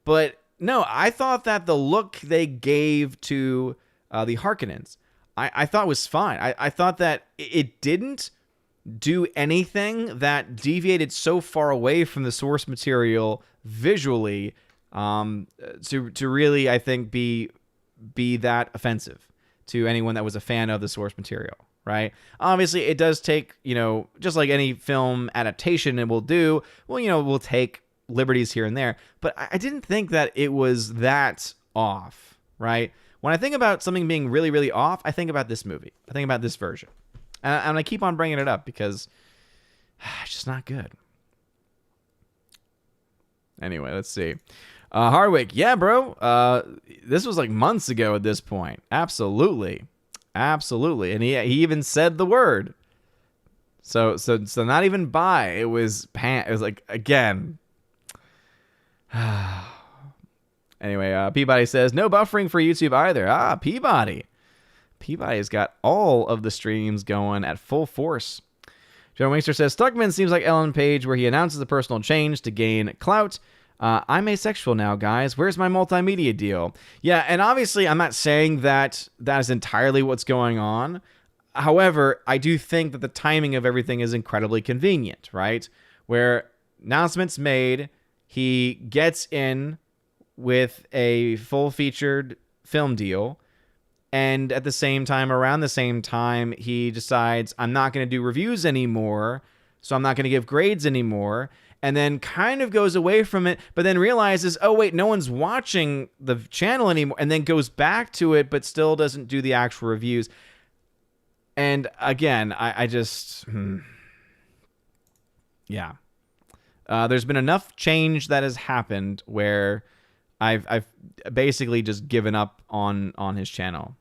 But no, I thought that the look they gave to the Harkonnens, I thought was fine. I thought that it didn't do anything that deviated so far away from the source material visually to really, I think, be that offensive to anyone that was a fan of the source material, right? Obviously, it does take, just like any film adaptation it will do, we'll take liberties here and there, but I didn't think that it was that off, right? When I think about something being really, really off, I think about this movie. I think about this version. And I keep on bringing it up because it's just not good. Anyway, let's see. Hardwick, yeah, bro. This was like months ago at this point. Absolutely. And he even said the word. So not even buy. It was It was like, again. Anyway, Peabody says, no buffering for YouTube either. Peabody. Peabody's got all of the streams going at full force. Joe Wingster says, Stuckman seems like Ellen Page, where he announces a personal change to gain clout. I'm asexual now, guys. Where's my multimedia deal? Yeah, and obviously I'm not saying that is entirely what's going on. However, I do think that the timing of everything is incredibly convenient, right? Where announcements made, he gets in with a full-featured film deal, and at the same time, around the same time, he decides, I'm not going to do reviews anymore, so I'm not going to give grades anymore, and then kind of goes away from it, but then realizes, oh, wait, no one's watching the channel anymore, and then goes back to it, but still doesn't do the actual reviews. And again, I just... Yeah. There's been enough change that has happened where I've basically just given up on his channel.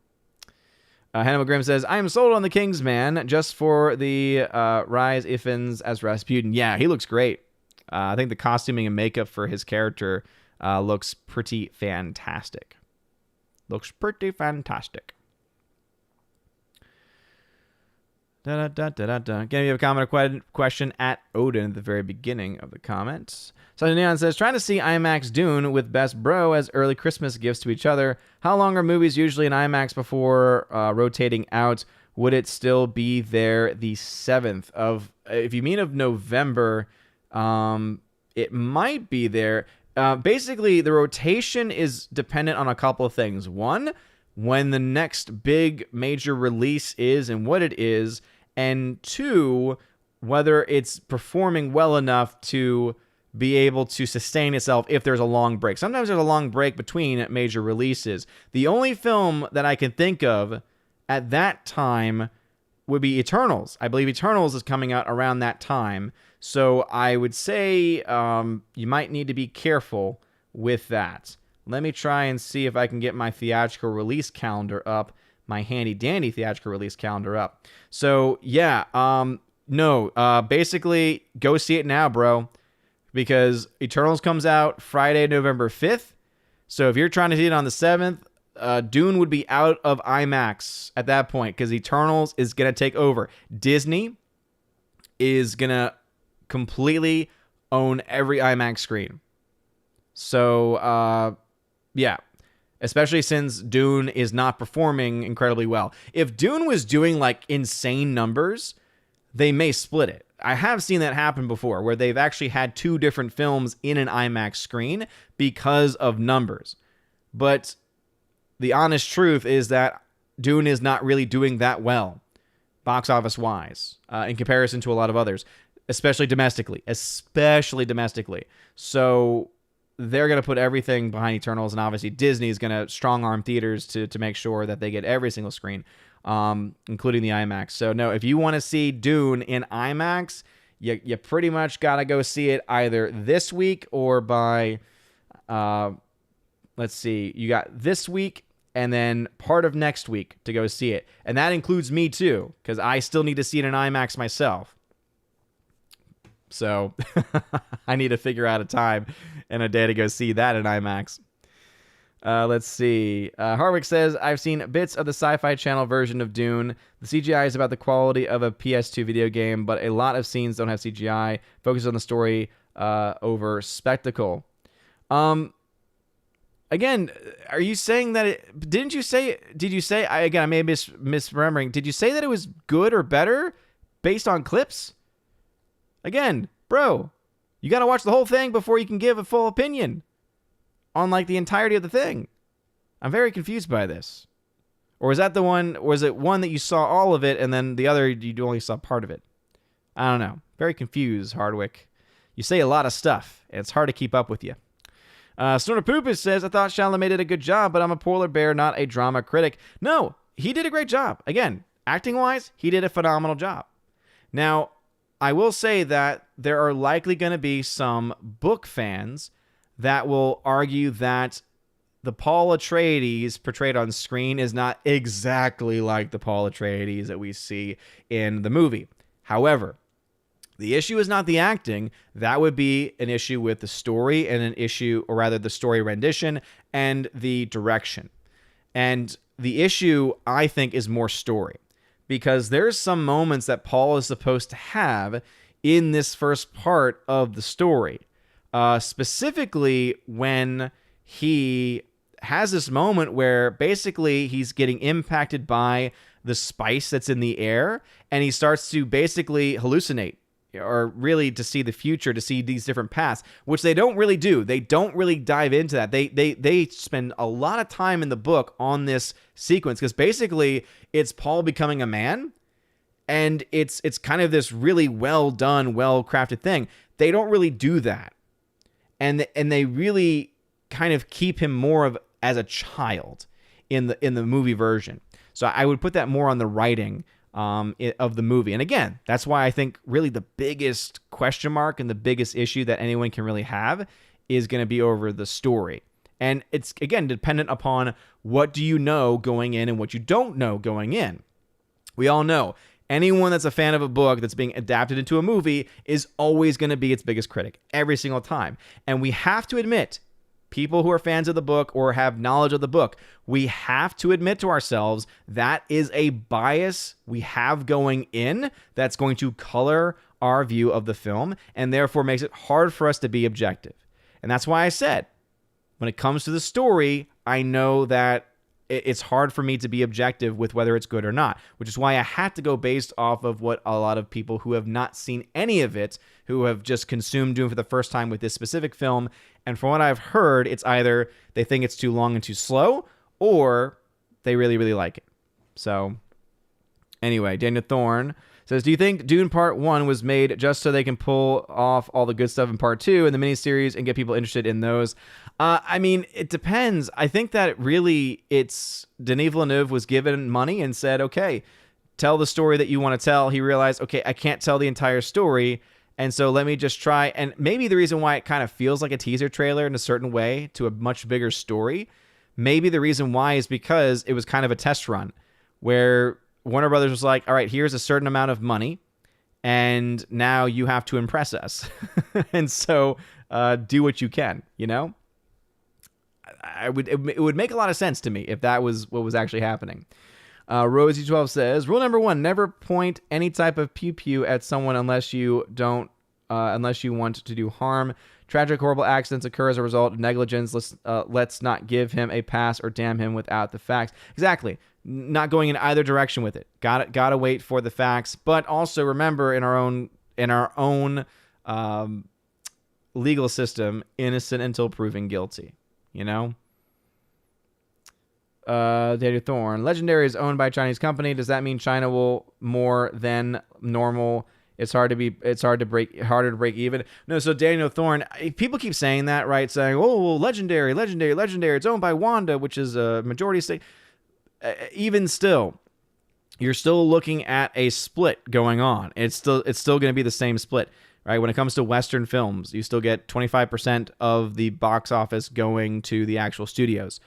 Hannibal Grimm says, I am sold on the Kingsman just for the Rise Ifans as Rasputin. Yeah, he looks great. I think the costuming and makeup for his character looks pretty fantastic. Again, we have a comment or question at Odin at the very beginning of the comments. So Neon says, trying to see IMAX Dune with Best Bro as early Christmas gifts to each other. How long are movies usually in IMAX before rotating out? Would it still be there the 7th of, if you mean of November, it might be there. Basically, the rotation is dependent on a couple of things. One, when the next big major release is and what it is. And two, whether it's performing well enough to be able to sustain itself if there's a long break. Sometimes there's a long break between major releases. The only film that I can think of at that time would be Eternals. I believe Eternals is coming out around that time. So I would say you might need to be careful with that. Let me try and see if I can get my theatrical release calendar up, my handy-dandy theatrical release calendar up. So, yeah, basically, go see it now, bro, because Eternals comes out Friday, November 5th. So if you're trying to see it on the 7th, Dune would be out of IMAX at that point because Eternals is going to take over. Disney is going to completely own every IMAX screen. So, yeah, especially since Dune is not performing incredibly well. If Dune was doing like insane numbers, they may split it. I have seen that happen before where they've actually had two different films in an IMAX screen because of numbers. But the honest truth is that Dune is not really doing that well, box office wise, in comparison to a lot of others, especially domestically. So they're going to put everything behind Eternals, and obviously Disney is going to strong-arm theaters to make sure that they get every single screen, including the IMAX. So, no, if you want to see Dune in IMAX, you pretty much got to go see it either this week or by, let's see, you got this week and then part of next week to go see it. And that includes me, too, because I still need to see it in IMAX myself. So I need to figure out a time and a day to go see that in IMAX. Let's see. Harwick says, I've seen bits of the Sci-Fi Channel version of Dune. The CGI is about the quality of a PS2 video game, but a lot of scenes don't have CGI. Focus on the story over spectacle. Again, are you saying that did you say, I may be misremembering, did you say that it was good or better based on clips? Again, bro, you got to watch the whole thing before you can give a full opinion on like the entirety of the thing. I'm very confused by this. Or was that the one, was it one that you saw all of it and then the other you only saw part of it? I don't know. Very confused, Hardwick. You say a lot of stuff, and it's hard to keep up with you. Snorter Poopus says, I thought Chalamet did a good job, but I'm a polar bear, not a drama critic. No, he did a great job. Again, acting-wise, he did a phenomenal job. Now, I will say that there are likely going to be some book fans that will argue that the Paul Atreides portrayed on screen is not exactly like the Paul Atreides that we see in the movie. However, the issue is not the acting. That would be an issue with the story and an issue, or rather the story rendition and the direction. And the issue, I think, is more story, because there's some moments that Paul is supposed to have in this first part of the story. Specifically when he has this moment where basically he's getting impacted by the spice that's in the air, and he starts to basically hallucinate, or really to see the future, to see these different paths, which they don't really do. They don't really dive into that. They spend a lot of time in the book on this sequence, because basically it's Paul becoming a man, and it's kind of this really well done, well crafted thing. They don't really do that, and they really kind of keep him more of as a child in the movie version. So I would put that more on the writing of the movie. And again, that's why I think really the biggest question mark and the biggest issue that anyone can really have is going to be over the story. And it's, again, dependent upon what do you know going in and what you don't know going in. We all know anyone that's a fan of a book that's being adapted into a movie is always going to be its biggest critic every single time. And we have to admit, people who are fans of the book or have knowledge of the book, we have to admit to ourselves that is a bias we have going in that's going to color our view of the film, and therefore makes it hard for us to be objective. And that's why I said, when it comes to the story, I know that it's hard for me to be objective with whether it's good or not, which is why I had to go based off of what a lot of people who have not seen any of it, who have just consumed Dune for the first time with this specific film, and from what I've heard, it's either they think it's too long and too slow, or they really, really like it. So, anyway, Daniel Thorne says, do you think Dune Part 1 was made just so they can pull off all the good stuff in Part 2 in the miniseries and get people interested in those? I mean, it depends. I think that really it's Denis Villeneuve was given money and said, okay, tell the story that you want to tell. He realized, okay, I can't tell the entire story, and so let me just try. And maybe the reason why it kind of feels like a teaser trailer in a certain way to a much bigger story, maybe the reason why is because it was kind of a test run where Warner Brothers was like, all right, here's a certain amount of money, and now you have to impress us. And so do what you can, you know? It would make a lot of sense to me if that was what was actually happening. Rosie12 says, rule number 1, never point any type of pew-pew at someone unless you want to do harm. Tragic, horrible accidents occur as a result of negligence. Let's not give him a pass or damn him without the facts. Exactly. Not going in either direction with it. Gotta wait for the facts. But also remember, in our own legal system, innocent until proven guilty. You know? Daniel Thorne. Legendary is owned by a Chinese company. Does that mean China will more than normal? It's harder to break even. No, so Daniel Thorne, people keep saying that, right? Saying, oh, well, Legendary. It's owned by Wanda, which is a majority stake. Even still, you're still looking at a split going on. It's still going to be the same split, right? When it comes to Western films, you still get 25% of the box office going to the actual studios.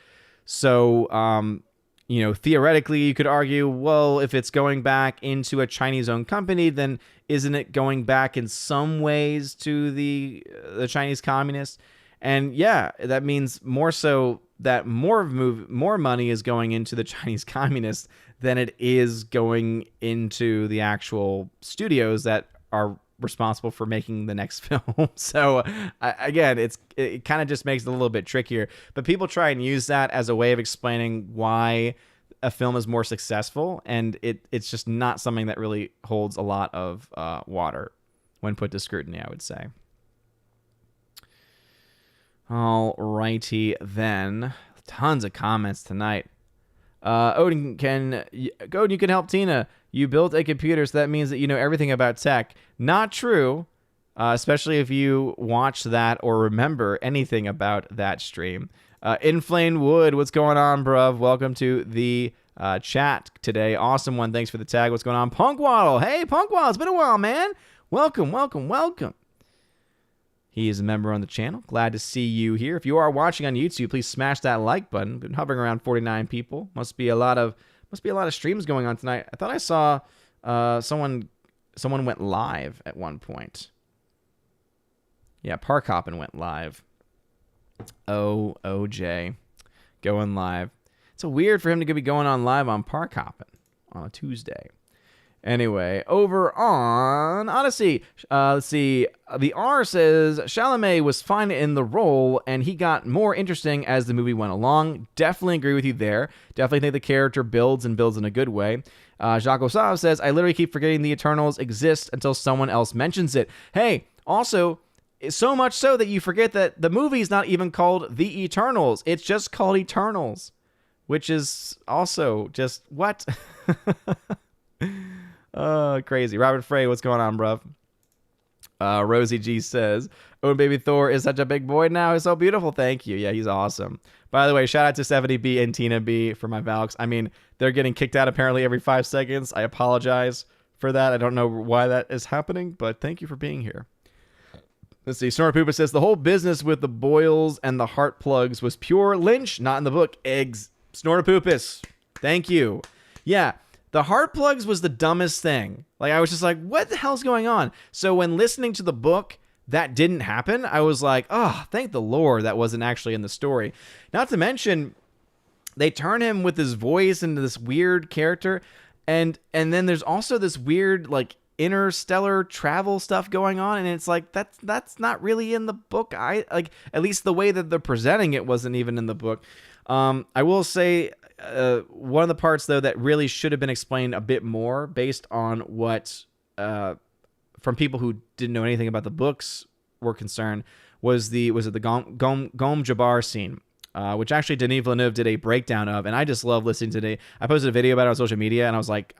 So, theoretically, you could argue, well, if it's going back into a Chinese-owned company, then isn't it going back in some ways to the Chinese communists? And yeah, that means more so that more money is going into the Chinese communists than it is going into the actual studios that are responsible for making the next film. So again, it kind of just makes it a little bit trickier. But people try and use that as a way of explaining why a film is more successful, and it's just not something that really holds a lot of water when put to scrutiny, I would say. All righty then. Tons of comments tonight. Odin, you can help Tina. You built a computer, so that means that you know everything about tech. Not true, especially if you watch that or remember anything about that stream. Inflamed Wood, what's going on, bruv? Welcome to the chat today. Awesome one. Thanks for the tag. What's going on? Punkwaddle. Hey, Punkwaddle. It's been a while, man. Welcome. He is a member on the channel. Glad to see you here. If you are watching on YouTube, please smash that like button. Been hovering around 49 people. Must be a lot of streams going on tonight. I thought I saw someone someone went live at one point. Yeah, Park Hoppin' went live. OJ going live. It's so weird for him to be going on live on Park Hoppin' on a Tuesday. Anyway, over on Odyssey, let's see. The R says Chalamet was fine in the role, and he got more interesting as the movie went along. Definitely agree with you there. Definitely think the character builds in a good way. Jacques Osave says, I literally keep forgetting the Eternals exist until someone else mentions it. Hey, also, so much so that you forget that the movie's not even called The Eternals. It's just called Eternals, which is also just, what? Crazy. Robert Frey, what's going on, bruv? Rosie G says, oh, baby Thor is such a big boy now. He's so beautiful. Thank you. Yeah, he's awesome. By the way, shout out to 70B and Tina B for my Valks. I mean, they're getting kicked out apparently every 5 seconds. I apologize for that. I don't know why that is happening, but thank you for being here. Let's see. Snorpoopa says, the whole business with the boils and the heart plugs was pure Lynch, not in the book. Eggs. Snortopoopus. Thank you. Yeah. The heart plugs was the dumbest thing. Like, I was just like, what the hell's going on? So when listening to the book, that didn't happen. I was like, oh, thank the Lord that wasn't actually in the story. Not to mention, they turn him with his voice into this weird character. And then there's also this weird, like, interstellar travel stuff going on. And it's like, that's not really in the book. At least the way that they're presenting it wasn't even in the book. I will say, one of the parts though that really should have been explained a bit more based on what from people who didn't know anything about the books were concerned was the Gom Jabbar scene, which actually Denis Villeneuve did a breakdown of, and I just love listening to it. I posted a video about it on social media, and I was like,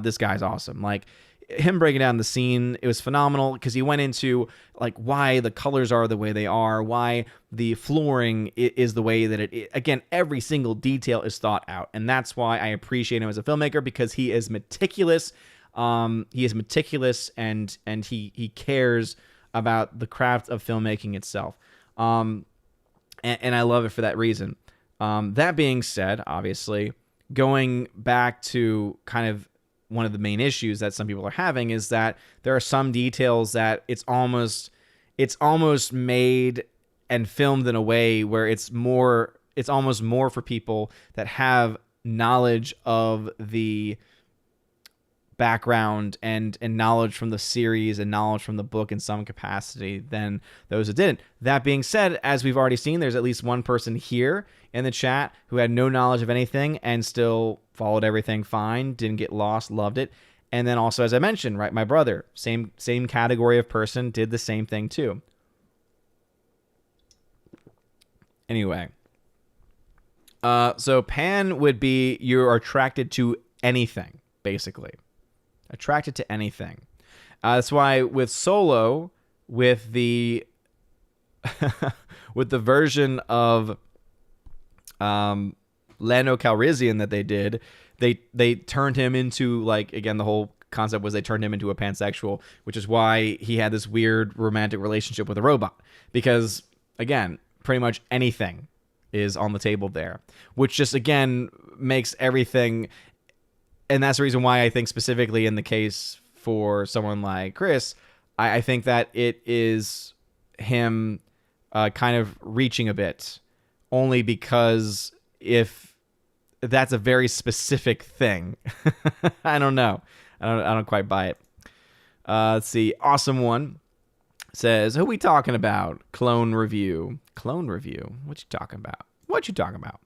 this guy's awesome. Like, him breaking down the scene, it was phenomenal because he went into like why the colors are the way they are, why the flooring is the way that it. Again, every single detail is thought out, and that's why I appreciate him as a filmmaker, because he is meticulous. He is meticulous, and he cares about the craft of filmmaking itself. And I love it for that reason. That being said, obviously, going back to kind of one of the main issues that some people are having is that there are some details that it's almost made and filmed in a way where it's almost more for people that have knowledge of the background and knowledge from the series and knowledge from the book in some capacity than those that didn't. That being said, as we've already seen, there's at least one person here in the chat who had no knowledge of anything and still followed everything fine, didn't get lost, loved it. And then also, as I mentioned, right, my brother, same category of person, did the same thing too. Anyway, so Pan would be you're attracted to anything, basically. Attracted to anything. That's why with Solo, with the with the version of Lando Calrissian that they did, they turned him into, like, again, the whole concept was they turned him into a pansexual, which is why he had this weird romantic relationship with a robot. Because, again, pretty much anything is on the table there, which just, again, makes everything. And that's the reason why I think specifically in the case for someone like Chris, I think that it is him kind of reaching a bit, only because if that's a very specific thing. I don't know. I don't quite buy it. Let's see. Awesome One says, who we talking about? Clone Review. Clone Review? What you talking about? What you talking about?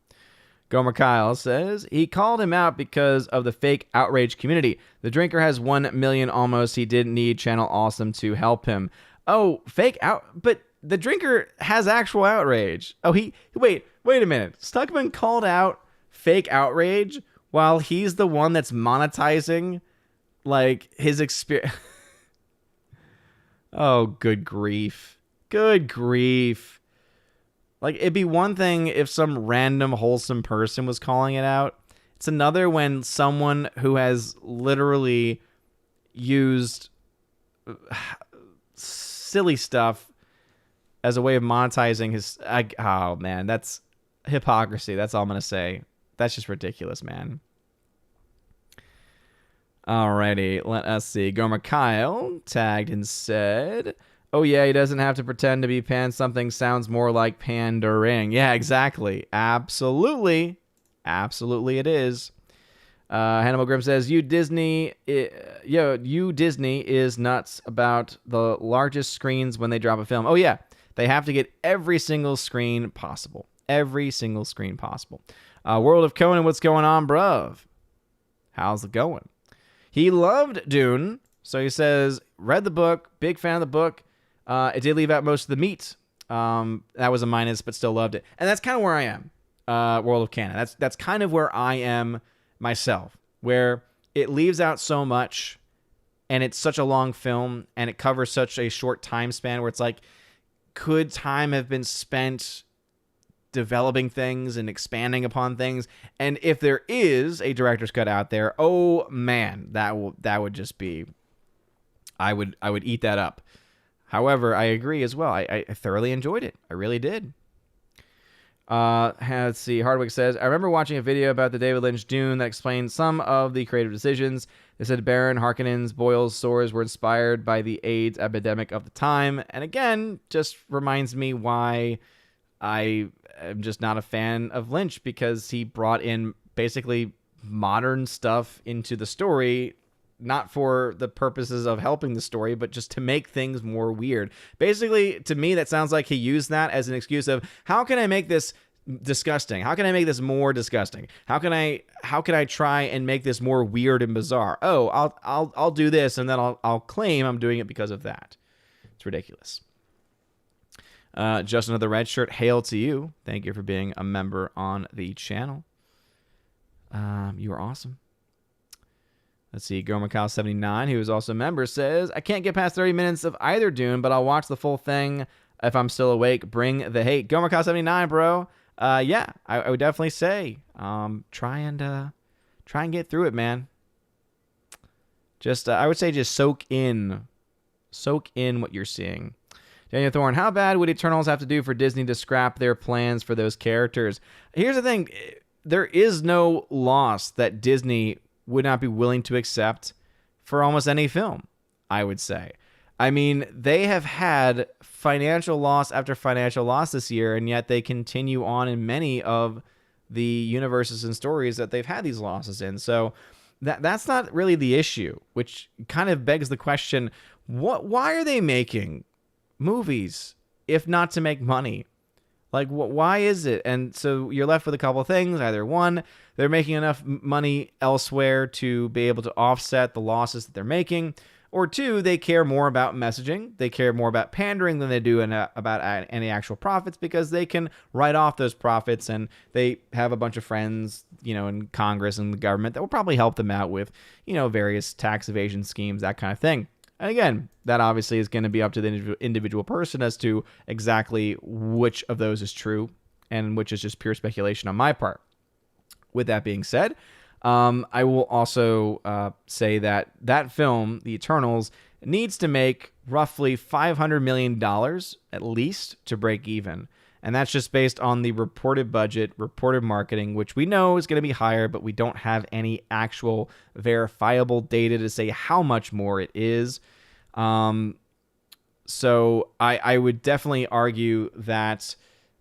Gomer Kyle says, he called him out because of the fake outrage community. The drinker has 1 million almost. He didn't need Channel Awesome to help him. Oh, fake out. But the drinker has actual outrage. Oh, wait a minute. Stuckman called out fake outrage while he's the one that's monetizing, like, his experience. Oh, good grief. Good grief. Like, it'd be one thing if some random wholesome person was calling it out. It's another when someone who has literally used silly stuff as a way of monetizing his... oh, man, that's hypocrisy. That's all I'm going to say. That's just ridiculous, man. Alrighty, let us see. Gomer Kyle tagged and said, "Oh yeah, he doesn't have to pretend to be Pan. Something sounds more like pandering." Yeah, exactly. Absolutely. Absolutely it is. Hannibal Grimm says, you Disney is nuts about the largest screens when they drop a film. Oh yeah, they have to get every single screen possible. Every single screen possible. World of Conan, what's going on, bruv? How's it going? He loved Dune, so he says, read the book, big fan of the book. It did leave out most of the meat. That was a minus, but still loved it. And that's kind of where I am, World of Canon. That's kind of where I am myself, where it leaves out so much, and it's such a long film, and it covers such a short time span where it's like, could time have been spent developing things and expanding upon things? And if there is a director's cut out there, oh man, that would just be, I would eat that up. However, I agree as well. I thoroughly enjoyed it. I really did. Let's see. Hardwick says, I remember watching a video about the David Lynch Dune that explained some of the creative decisions. They said Baron Harkonnen's boils sores were inspired by the AIDS epidemic of the time. And again, just reminds me why I am just not a fan of Lynch, because he brought in basically modern stuff into the story, not for the purposes of helping the story, but just to make things more weird. Basically, to me, that sounds like he used that as an excuse of, how can I make this disgusting? How can I make this more disgusting? How can I try and make this more weird and bizarre? Oh, I'll do this, and then I'll claim I'm doing it because of that. It's ridiculous. Just another red shirt. Hail to you. Thank you for being a member on the channel. You are awesome. Let's see. GoMacau79, who is also a member, says, I can't get past 30 minutes of either Dune, but I'll watch the full thing if I'm still awake. Bring the hate. GoMacau79, bro. Yeah, I would definitely say, try and get through it, man. Just, I would say, just soak in what you're seeing. Daniel Thorne, how bad would Eternals have to do for Disney to scrap their plans for those characters? Here's the thing. There is no loss that Disney would not be willing to accept for almost any film, I would say. I mean, they have had financial loss after financial loss this year, and yet they continue on in many of the universes and stories that they've had these losses in. So that's not really the issue, which kind of begs the question, why are they making movies if not to make money? Like, why is it? And so you're left with a couple of things. Either one, they're making enough money elsewhere to be able to offset the losses that they're making, or two, they care more about messaging. They care more about pandering than they do about any actual profits, because they can write off those profits, and they have a bunch of friends, in Congress and the government that will probably help them out with, various tax evasion schemes, that kind of thing. And again, that obviously is going to be up to the individual person as to exactly which of those is true and which is just pure speculation on my part. With that being said, I will also say that film, The Eternals, needs to make roughly $500 million at least to break even. And that's just based on the reported budget, reported marketing, which we know is going to be higher, but we don't have any actual verifiable data to say how much more it is. So I would definitely argue that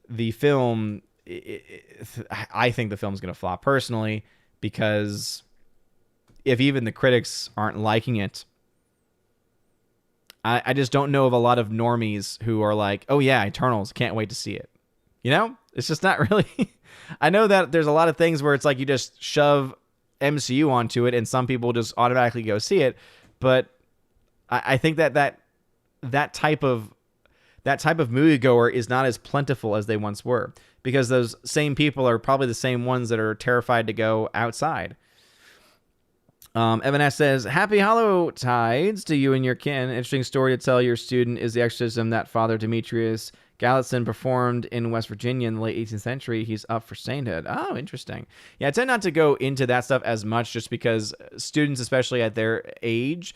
the film, I think the film's going to flop personally, because if even the critics aren't liking it, I just don't know of a lot of normies who are like, oh yeah, Eternals, can't wait to see it. It's just not really. I know that there's a lot of things where it's like you just shove MCU onto it and some people just automatically go see it. But I think that type of moviegoer is not as plentiful as they once were, because those same people are probably the same ones that are terrified to go outside. Evan S. says, Happy Hollow Tides to you and your kin. Interesting story to tell your student is the exorcism that Father Demetrius Galitzin performed in West Virginia in the late 18th century. He's up for sainthood. Oh, interesting. Yeah, I tend not to go into that stuff as much, just because students, especially at their age,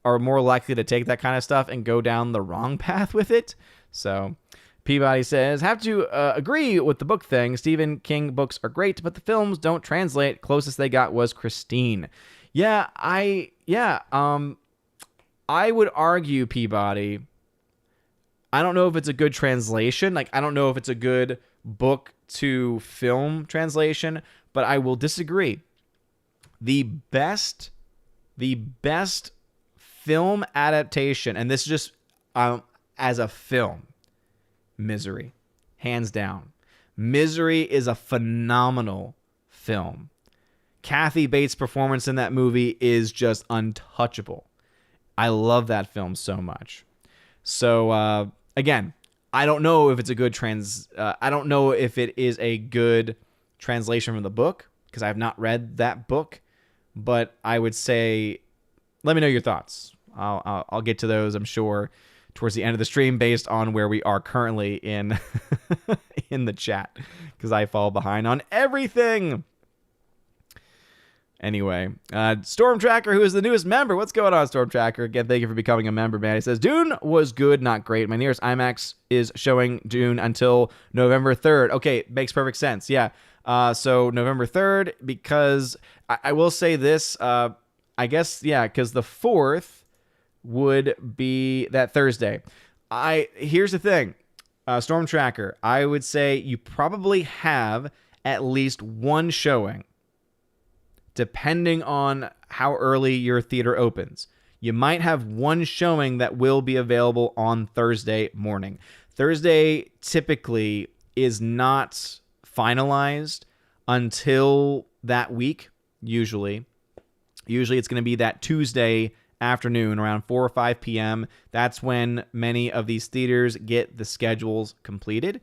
are more likely to take that kind of stuff and go down the wrong path with it. So Peabody says, have to agree with the book thing. Stephen King books are great, but the films don't translate. Closest they got was Christine. I would argue, Peabody, I don't know if it's a good translation. Like, I don't know if it's a good book to film translation, but I will disagree. The best film adaptation, and this is just as a film, Misery, hands down. Misery is a phenomenal film. Kathy Bates' performance in that movie is just untouchable. I love that film so much. So again, I don't know if it's a good I don't know if it is a good translation from the book because I have not read that book. But I would say, let me know your thoughts. I'll get to those, I'm sure, towards the end of the stream based on where we are currently in in the chat because I fall behind on everything. Anyway, Storm Tracker, who is the newest member. What's going on, Storm Tracker? Again, thank you for becoming a member, man. He says, Dune was good, not great. My nearest IMAX is showing Dune until November 3rd. Okay, makes perfect sense. Yeah. So November 3rd, because I will say this, I guess, yeah, because the 4th would be that Thursday. Here's the thing, Storm Tracker, I would say you probably have at least one showing, depending on how early your theater opens. You might have one showing that will be available on Thursday morning. Thursday typically is not finalized until that week, usually. Usually it's going to be that Tuesday afternoon around 4 or 5 p.m. That's when many of these theaters get the schedules completed.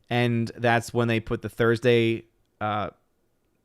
And that's when they put the Thursday, or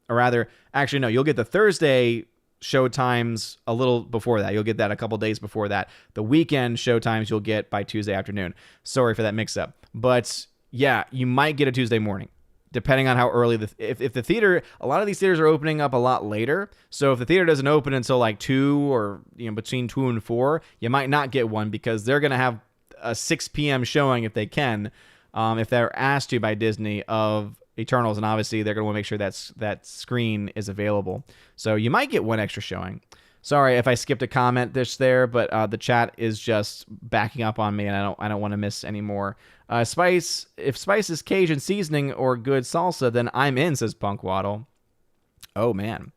rather, actually, no, you'll get the Thursday show times a little before that. You'll get that a couple days before that. The weekend show times you'll get by Tuesday afternoon. Sorry for that mix-up. But yeah, you might get a Tuesday morning, depending on how early if the theater, a lot of these theaters are opening up a lot later. So if the theater doesn't open until like 2 or between 2 and 4, you might not get one because they're going to have a 6 p.m. showing if they can, if they're asked to by Disney of Eternals, and obviously they're going to want to make sure that screen is available. So you might get one extra showing. Sorry if I skipped a comment there, but the chat is just backing up on me, and I don't want to miss any more. If spice is Cajun seasoning or good salsa, then I'm in, says Punk Waddle. Oh man.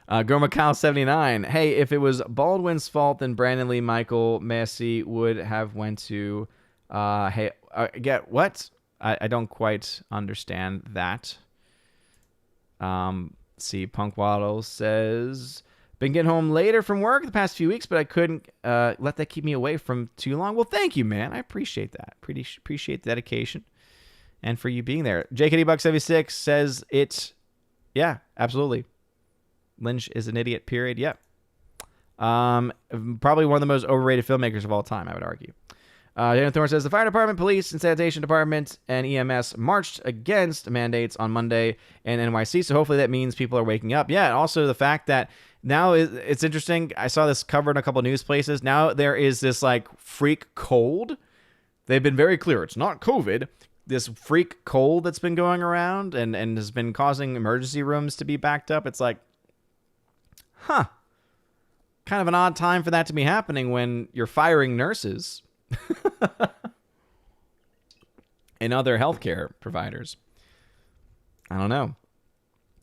Gomacal 79. Hey, if it was Baldwin's fault, then Brandon Lee Michael Massey would have went to get what? I don't quite understand that. See, Punk Waddle says, been getting home later from work the past few weeks, but I couldn't let that keep me away from too long. Well, thank you, man. I appreciate that. Appreciate the dedication and for you being there. JKD-Buck76 says yeah, absolutely. Lynch is an idiot, period. Yep. Probably one of the most overrated filmmakers of all time, I would argue. Daniel Thorne says, the fire department, police, and sanitation department and EMS marched against mandates on Monday in NYC, so hopefully that means people are waking up. Yeah, and also the fact that now it's interesting. I saw this covered in a couple news places. Now there is this like freak cold. They've been very clear. It's not COVID. This freak cold that's been going around and has been causing emergency rooms to be backed up. It's like, kind of an odd time for that to be happening when you're firing nurses and other healthcare providers. I don't know.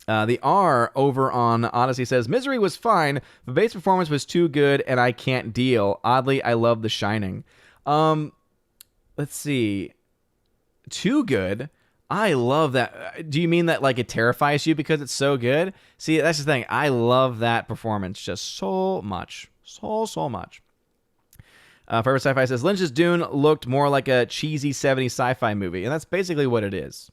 The R over on Odyssey says, Misery was fine, but Bates' performance was too good, and I can't deal. Oddly, I love The Shining. Let's see. Too good? I love that. Do you mean that like it terrifies you because it's so good? See, that's the thing. I love that performance just so much. So much. Forever Sci-Fi says, Lynch's Dune looked more like a cheesy 70s sci-fi movie, and that's basically what it is.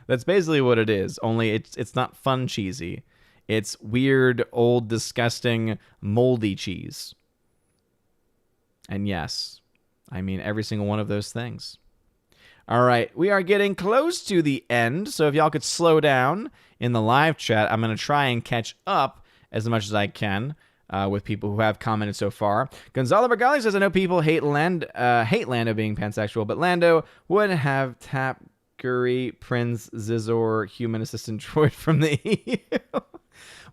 That's basically what it is, only it's not fun cheesy. It's weird, old, disgusting, moldy cheese. And yes, I mean every single one of those things. All right, we are getting close to the end, so if y'all could slow down in the live chat, I'm going to try and catch up as much as I can with people who have commented so far. Gonzalo Bergali says, I know people hate Lando being pansexual, but Lando would have tapped Guri, Prince, Zizor, human assistant droid from the EU.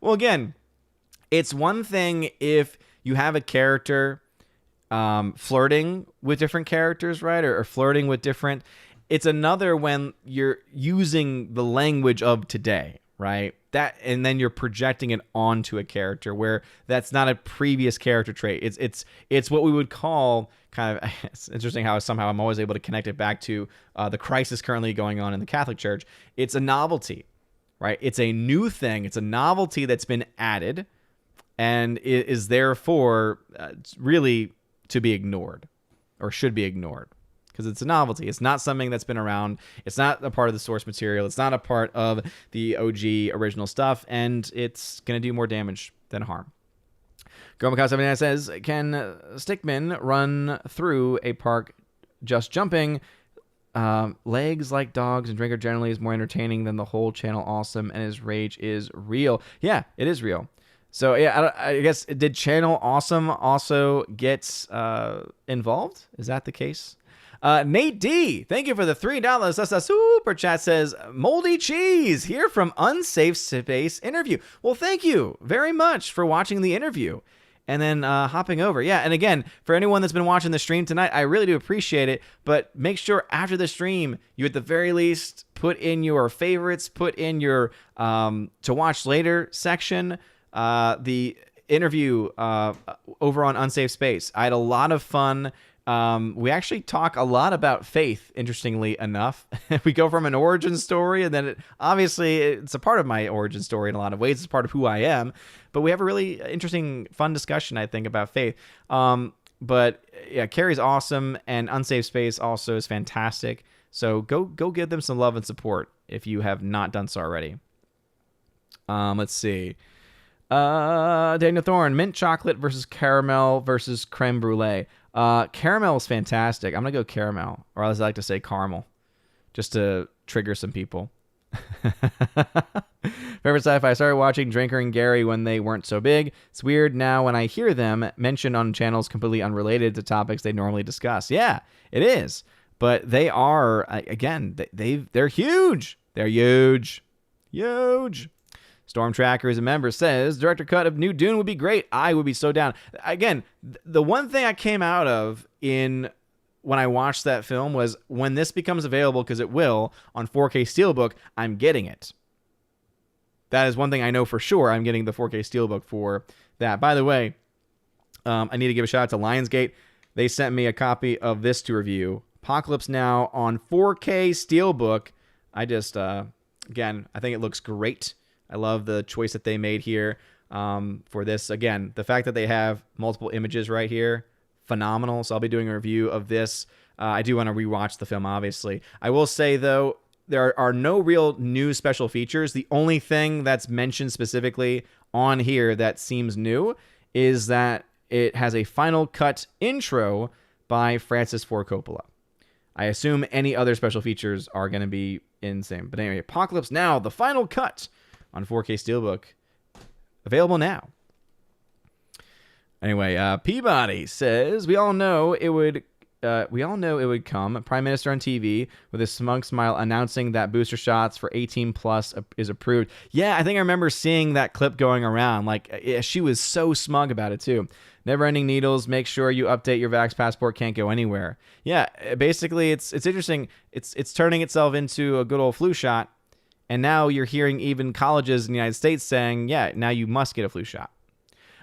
Well, again, It's one thing if you have a character flirting with different characters, right? Or flirting with different. It's another when you're using the language of today, right? And then you're projecting it onto a character where that's not a previous character trait. It's what we would call kind of. It's interesting how somehow I'm always able to connect it back to the crisis currently going on in the Catholic Church. It's a novelty, right? It's a new thing. It's a novelty that's been added, and it is therefore really to be ignored, or should be ignored. Because it's a novelty. It's not something that's been around. It's not a part of the source material. It's not a part of the OG original stuff. And it's going to do more damage than harm. Girl79 says, can stickmen run through a park just jumping? Legs like dogs, and Drinker generally is more entertaining than the whole channel awesome, and his rage is real. Yeah, it is real. So, yeah, I guess, did Channel Awesome also get involved? Is that the case? Nate D, thank you for the $3. That's a super chat. Says, moldy cheese here from Unsafe Space interview. Well, thank you very much for watching the interview and then hopping over. Yeah, and again, for anyone that's been watching the stream tonight, I really do appreciate it. But make sure after the stream, you at the very least put in your favorites, put in your to watch later section. The interview over on Unsafe Space. I had a lot of fun. We actually talk a lot about faith, interestingly enough. We go from an origin story, and then obviously it's a part of my origin story in a lot of ways. It's part of who I am. But we have a really interesting, fun discussion, I think, about faith. But yeah, Carrie's awesome, and Unsafe Space also is fantastic. So go give them some love and support if you have not done so already. Let's see. Daniel Thorne, mint chocolate versus caramel versus creme brulee. Caramel is fantastic. I'm going to go caramel, or as I like to say, caramel, just to trigger some people. Favorite sci-fi. I started watching Drinker and Gary when they weren't so big. It's weird now when I hear them mentioned on channels completely unrelated to topics they normally discuss. Yeah, it is. But they are, again, they're huge. They're huge. Huge. Storm Tracker is a member, says, director cut of New Dune would be great. I would be so down. Again, the one thing I came out of when I watched that film was when this becomes available, because it will, on 4K Steelbook, I'm getting it. That is one thing I know for sure. I'm getting the 4K Steelbook for that. By the way, I need to give a shout out to Lionsgate. They sent me a copy of this to review. Apocalypse Now on 4K Steelbook. Again, I think it looks great. I love the choice that they made here for this. Again, the fact that they have multiple images right here, phenomenal. So I'll be doing a review of this. I do want to rewatch the film, obviously. I will say, though, there are no real new special features. The only thing that's mentioned specifically on here that seems new is that it has a final cut intro by Francis Ford Coppola. I assume any other special features are going to be insane. But anyway, Apocalypse Now, the final cut on 4K Steelbook, available now. Anyway, Peabody says, we all know it would come. Prime Minister on TV with a smug smile announcing that booster shots for 18 plus is approved. Yeah, I think I remember seeing that clip going around. She was so smug about it too. Never ending needles. Make sure you update your Vax passport. Can't go anywhere. Yeah, basically, it's interesting. It's turning itself into a good old flu shot. And now you're hearing even colleges in the United States saying, yeah, now you must get a flu shot.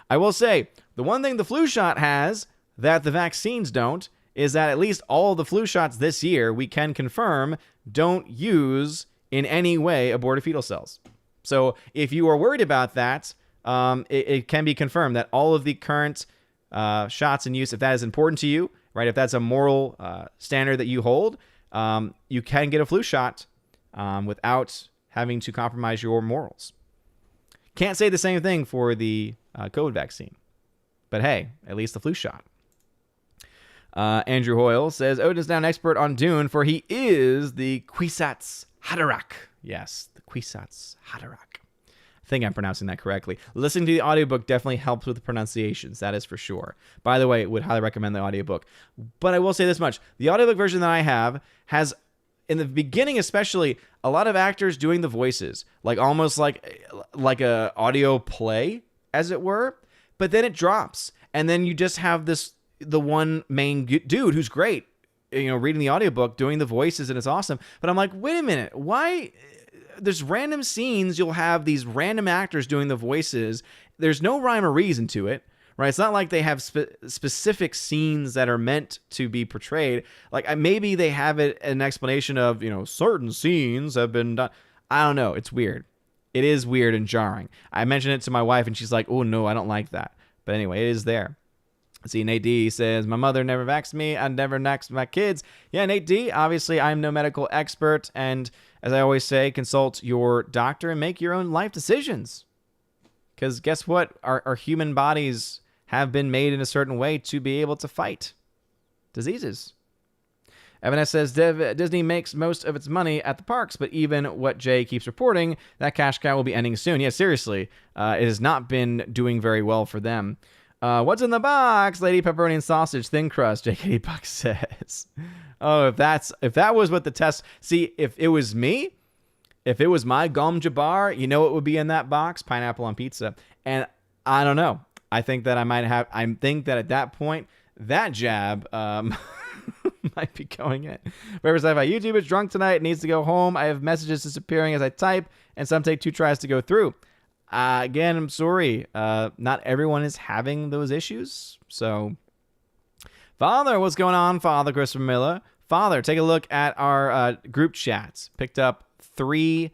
I will say, the one thing the flu shot has that the vaccines don't is that at least all the flu shots this year, we can confirm, don't use in any way aborted fetal cells. So if you are worried about that, it can be confirmed that all of the current shots in use, if that is important to you, right, if that's a moral standard that you hold, you can get a flu shot without having to compromise your morals. Can't say the same thing for the COVID vaccine. But hey, at least the flu shot. Andrew Hoyle says, Odin is now an expert on Dune, for he is the Kwisatz Haderach. Yes, the Kwisatz Haderach. I think I'm pronouncing that correctly. Listening to the audiobook definitely helps with the pronunciations, that is for sure. By the way, would highly recommend the audiobook. But I will say this much. The audiobook version that I have has, in the beginning especially, a lot of actors doing the voices, like almost like a audio play as it were, but then it drops. And then you just have the one main dude who's great, reading the audiobook, doing the voices, and it's awesome. But I'm like, wait a minute, why? There's random scenes. You'll have these random actors doing the voices. There's no rhyme or reason to it, right? It's not like they have specific scenes that are meant to be portrayed. Like maybe they have an explanation of, certain scenes have been done. I don't know. It's weird. It is weird and jarring. I mentioned it to my wife and she's like, oh no, I don't like that. But anyway, it is there. Let's see, Nate D says, my mother never vaxxed me. I never vaxxed my kids. Yeah, Nate D, obviously I'm no medical expert. And as I always say, consult your doctor and make your own life decisions. Because guess what? Our human bodies have been made in a certain way to be able to fight diseases. Evan S. says, Disney makes most of its money at the parks, but even what Jay keeps reporting, that cash cow will be ending soon. Yeah, seriously. It has not been doing very well for them. What's in the box? Lady Pepperoni and Sausage, thin crust, JKD Buck says. Oh, if that was what the test... See, if it was me, if it was my Gom Jabbar, you know what would be in that box? Pineapple on pizza. And I don't know. I think that I think that at that point, that jab might be going in. Forever Sci-Fi, YouTube is drunk tonight, needs to go home. I have messages disappearing as I type, and some take 2 tries to go through. Again, I'm sorry. Not everyone is having those issues. So, Father, what's going on, Father Christopher Miller? Father, take a look at our group chats. Picked up 3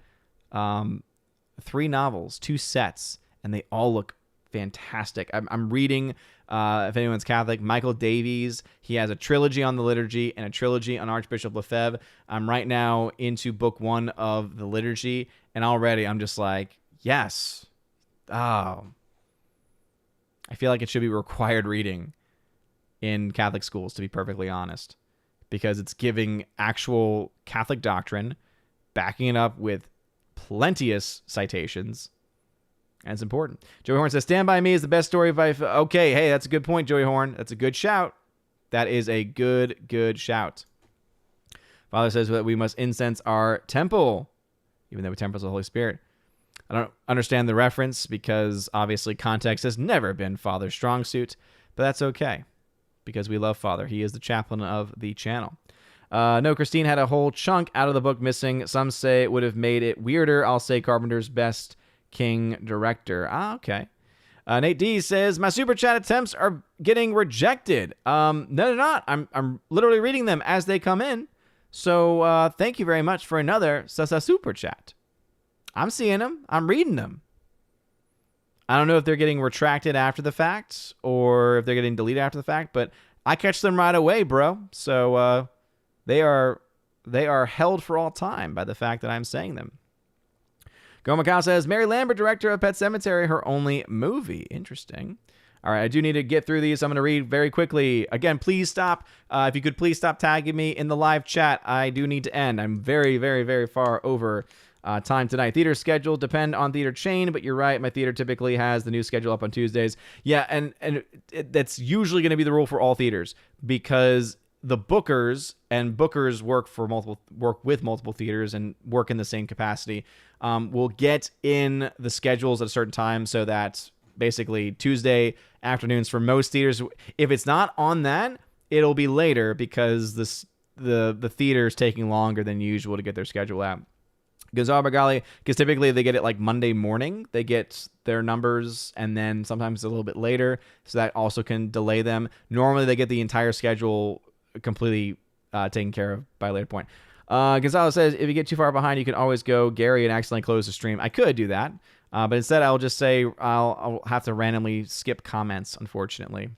novels, 2 sets, and they all look fantastic. I'm reading, if anyone's Catholic, Michael Davies. He has a trilogy on the liturgy and a trilogy on Archbishop Lefebvre. I'm right now into book 1 of the liturgy, and already I'm just like, yes. Oh. I feel like it should be required reading in Catholic schools, to be perfectly honest, because it's giving actual Catholic doctrine, backing it up with plenteous citations, and it's important. Joey Horn says, Stand By Me is the best story of life. Okay, hey, that's a good point, Joey Horn. That's a good shout. That is a good shout. Father says that we must incense our temple, even though the temple is the Holy Spirit. I don't understand the reference because obviously context has never been Father's strong suit, but that's okay because we love Father. He is the chaplain of the channel. No, Christine had a whole chunk out of the book missing. Some say it would have made it weirder. I'll say Carpenter's best King director. Okay. Nate D says, my super chat attempts are getting rejected. No, they're not. I'm literally reading them as they come in. So thank you very much for another super chat. I'm seeing them. I'm reading them. I don't know if they're getting retracted after the fact or if they're getting deleted after the fact, but I catch them right away, bro. So they are held for all time by the fact that I'm saying them. Go Macau says, Mary Lambert, director of Pet Sematary, her only movie. Interesting. All right, I do need to get through these. I'm going to read very quickly. Again, please stop. If you could please stop tagging me in the live chat. I do need to end. I'm very, very, very far over time tonight. Theater schedule depend on theater chain, but you're right. My theater typically has the new schedule up on Tuesdays. Yeah, and that's usually going to be the rule for all theaters because the bookers work with multiple theaters and work in the same capacity. Will get in the schedules at a certain time so that basically Tuesday afternoons for most theaters. If it's not on that, it'll be later because the theater is taking longer than usual to get their schedule out. Gonzalo Bergali, because typically they get it like Monday morning. They get their numbers and then sometimes a little bit later. So that also can delay them. Normally they get the entire schedule completely taken care of by a later point. Gonzalo says, if you get too far behind, you can always go Gary and accidentally close the stream. I could do that. But instead I'll just say I'll have to randomly skip comments, unfortunately.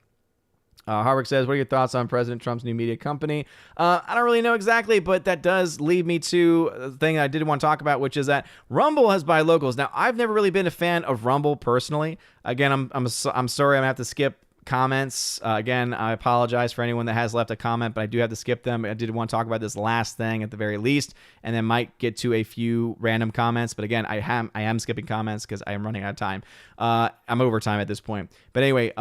Harvick says, what are your thoughts on President Trump's new media company? I don't really know exactly, but that does lead me to the thing I did want to talk about, which is that Rumble has buy locals. Now, I've never really been a fan of Rumble personally. Again, I'm sorry I'm going to have to skip comments. Again, I apologize for anyone that has left a comment, but I do have to skip them. I did want to talk about this last thing at the very least, and then might get to a few random comments. But again, I am skipping comments because I am running out of time. I'm over time at this point. But anyway,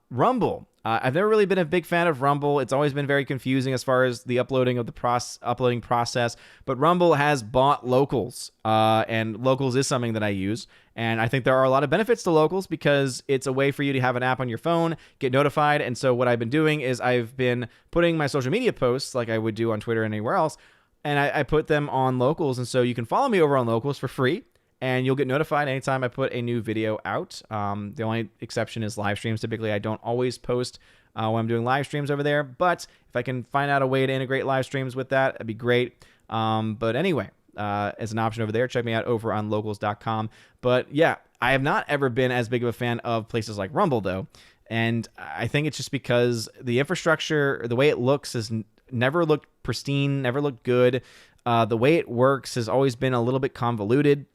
Rumble. I've never really been a big fan of Rumble. It's always been very confusing as far as the uploading process. But Rumble has bought Locals, and Locals is something that I use. And I think there are a lot of benefits to Locals because it's a way for you to have an app on your phone, get notified. And so what I've been doing is I've been putting my social media posts like I would do on Twitter and anywhere else, and I put them on Locals. And so you can follow me over on Locals for free, and you'll get notified anytime I put a new video out. The only exception is live streams. Typically, I don't always post when I'm doing live streams over there, but if I can find out a way to integrate live streams with that, that'd be great. But anyway, as an option over there, check me out over on locals.com. But yeah, I have not ever been as big of a fan of places like Rumble, though. And I think it's just because the infrastructure, the way it looks, has never looked pristine, never looked good. The way it works has always been a little bit convoluted.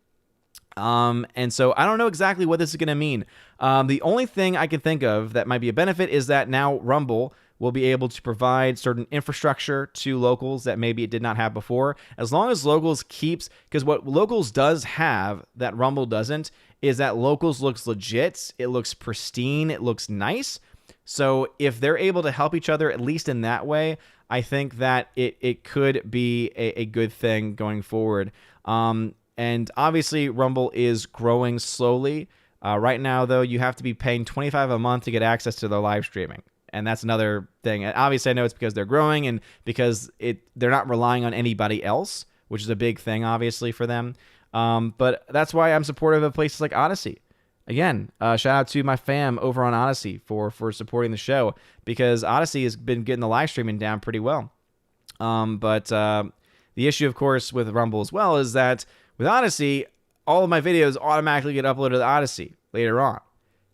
And so I don't know exactly what this is going to mean. The only thing I can think of that might be a benefit is that now Rumble will be able to provide certain infrastructure to Locals that maybe it did not have before. As long as Locals keeps, because what Locals does have that Rumble doesn't is that Locals looks legit. It looks pristine. It looks nice. So if they're able to help each other, at least in that way, I think that it could be a good thing going forward. And obviously, Rumble is growing slowly. Right now, though, you have to be paying $25 a month to get access to their live streaming. And that's another thing. And obviously, I know it's because they're growing and because they're not relying on anybody else, which is a big thing, obviously, for them. But that's why I'm supportive of places like Odyssey. Again, shout out to my fam over on Odyssey for supporting the show, because Odyssey has been getting the live streaming down pretty well. But the issue, of course, with Rumble as well is that with Odyssey, all of my videos automatically get uploaded to Odyssey later on.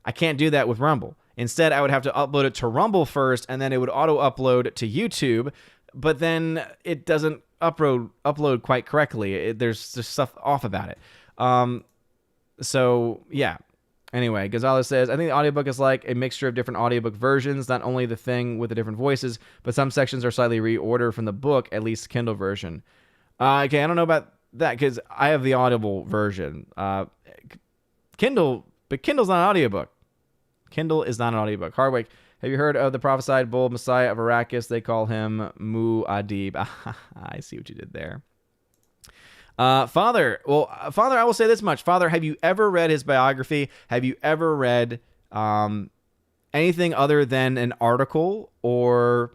I can't do that with Rumble. Instead, I would have to upload it to Rumble first, and then it would auto-upload to YouTube, but then it doesn't upload quite correctly. There's just stuff off about it. So, yeah. Anyway, Gonzalez says, I think the audiobook is like a mixture of different audiobook versions, not only the thing with the different voices, but some sections are slightly reordered from the book, at least Kindle version. Okay, I don't know about that, because I have the Audible version. Kindle's not an audiobook. Kindle is not an audiobook. Hardwick, have you heard of the prophesied bold Messiah of Arrakis? They call him Muad'Dib. I see what you did there. Father, I will say this much. Father, have you ever read his biography? Have you ever read anything other than an article or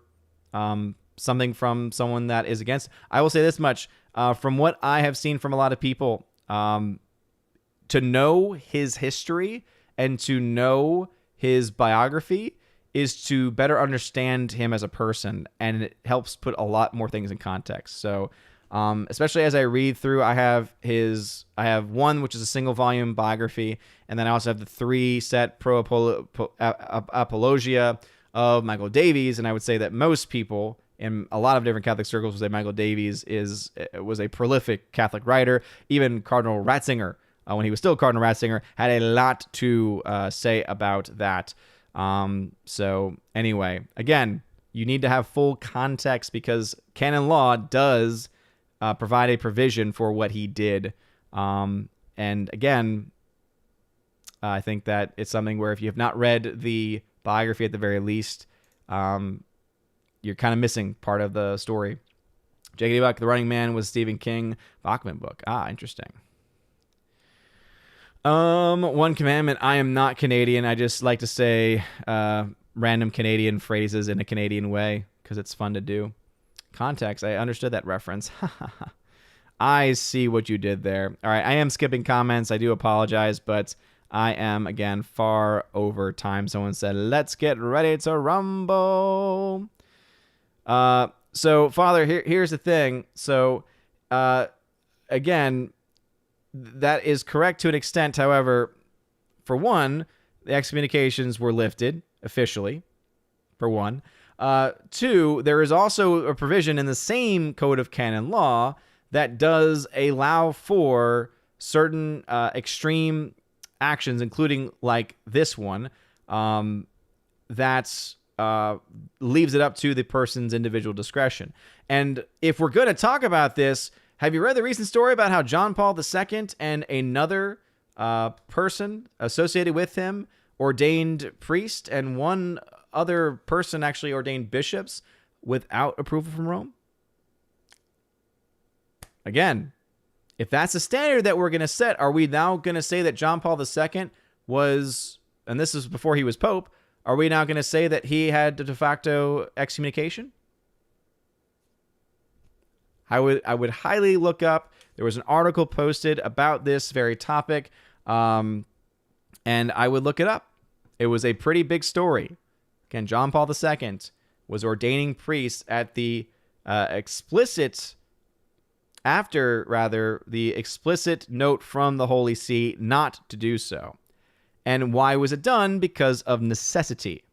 something from someone that is against? I will say this much. From what I have seen from a lot of people, to know his history and to know his biography is to better understand him as a person, and it helps put a lot more things in context. So, especially as I read through, I have one, which is a single volume biography, and then I also have the 3-set apologia of Michael Davies. And I would say that most people in a lot of different Catholic circles would say Michael Davies was a prolific Catholic writer. Even Cardinal Ratzinger, when he was still Cardinal Ratzinger, had a lot to say about that. So anyway, again, you need to have full context because canon law does provide a provision for what he did. And again, I think that it's something where if you have not read the biography at the very least, you're kind of missing part of the story. J.K. Buck, The Running Man was Stephen King Bachman book. Interesting. One commandment. I am not Canadian. I just like to say random Canadian phrases in a Canadian way because it's fun to do. Context. I understood that reference. I see what you did there. All right. I am skipping comments. I do apologize, but I am, again, far over time. Someone said, let's get ready to rumble. So, Father, here's the thing. So, again, that is correct to an extent. However, for one, the excommunications were lifted officially, for one. Two, there is also a provision in the same code of canon law that does allow for certain extreme actions, including like this one, that leaves it up to the person's individual discretion. And if we're going to talk about this, have you read the recent story about how John Paul II and another person associated with him, ordained priest, and one other person actually ordained bishops without approval from Rome? Again, if that's the standard that we're going to set, are we now going to say that John Paul II was, and this is before he was Pope, are we now going to say that he had de facto excommunication? I would highly look up. There was an article posted about this very topic, and I would look it up. It was a pretty big story. Again, John Paul II was ordaining priests at the explicit note from the Holy See not to do so. And why was it done? Because of necessity.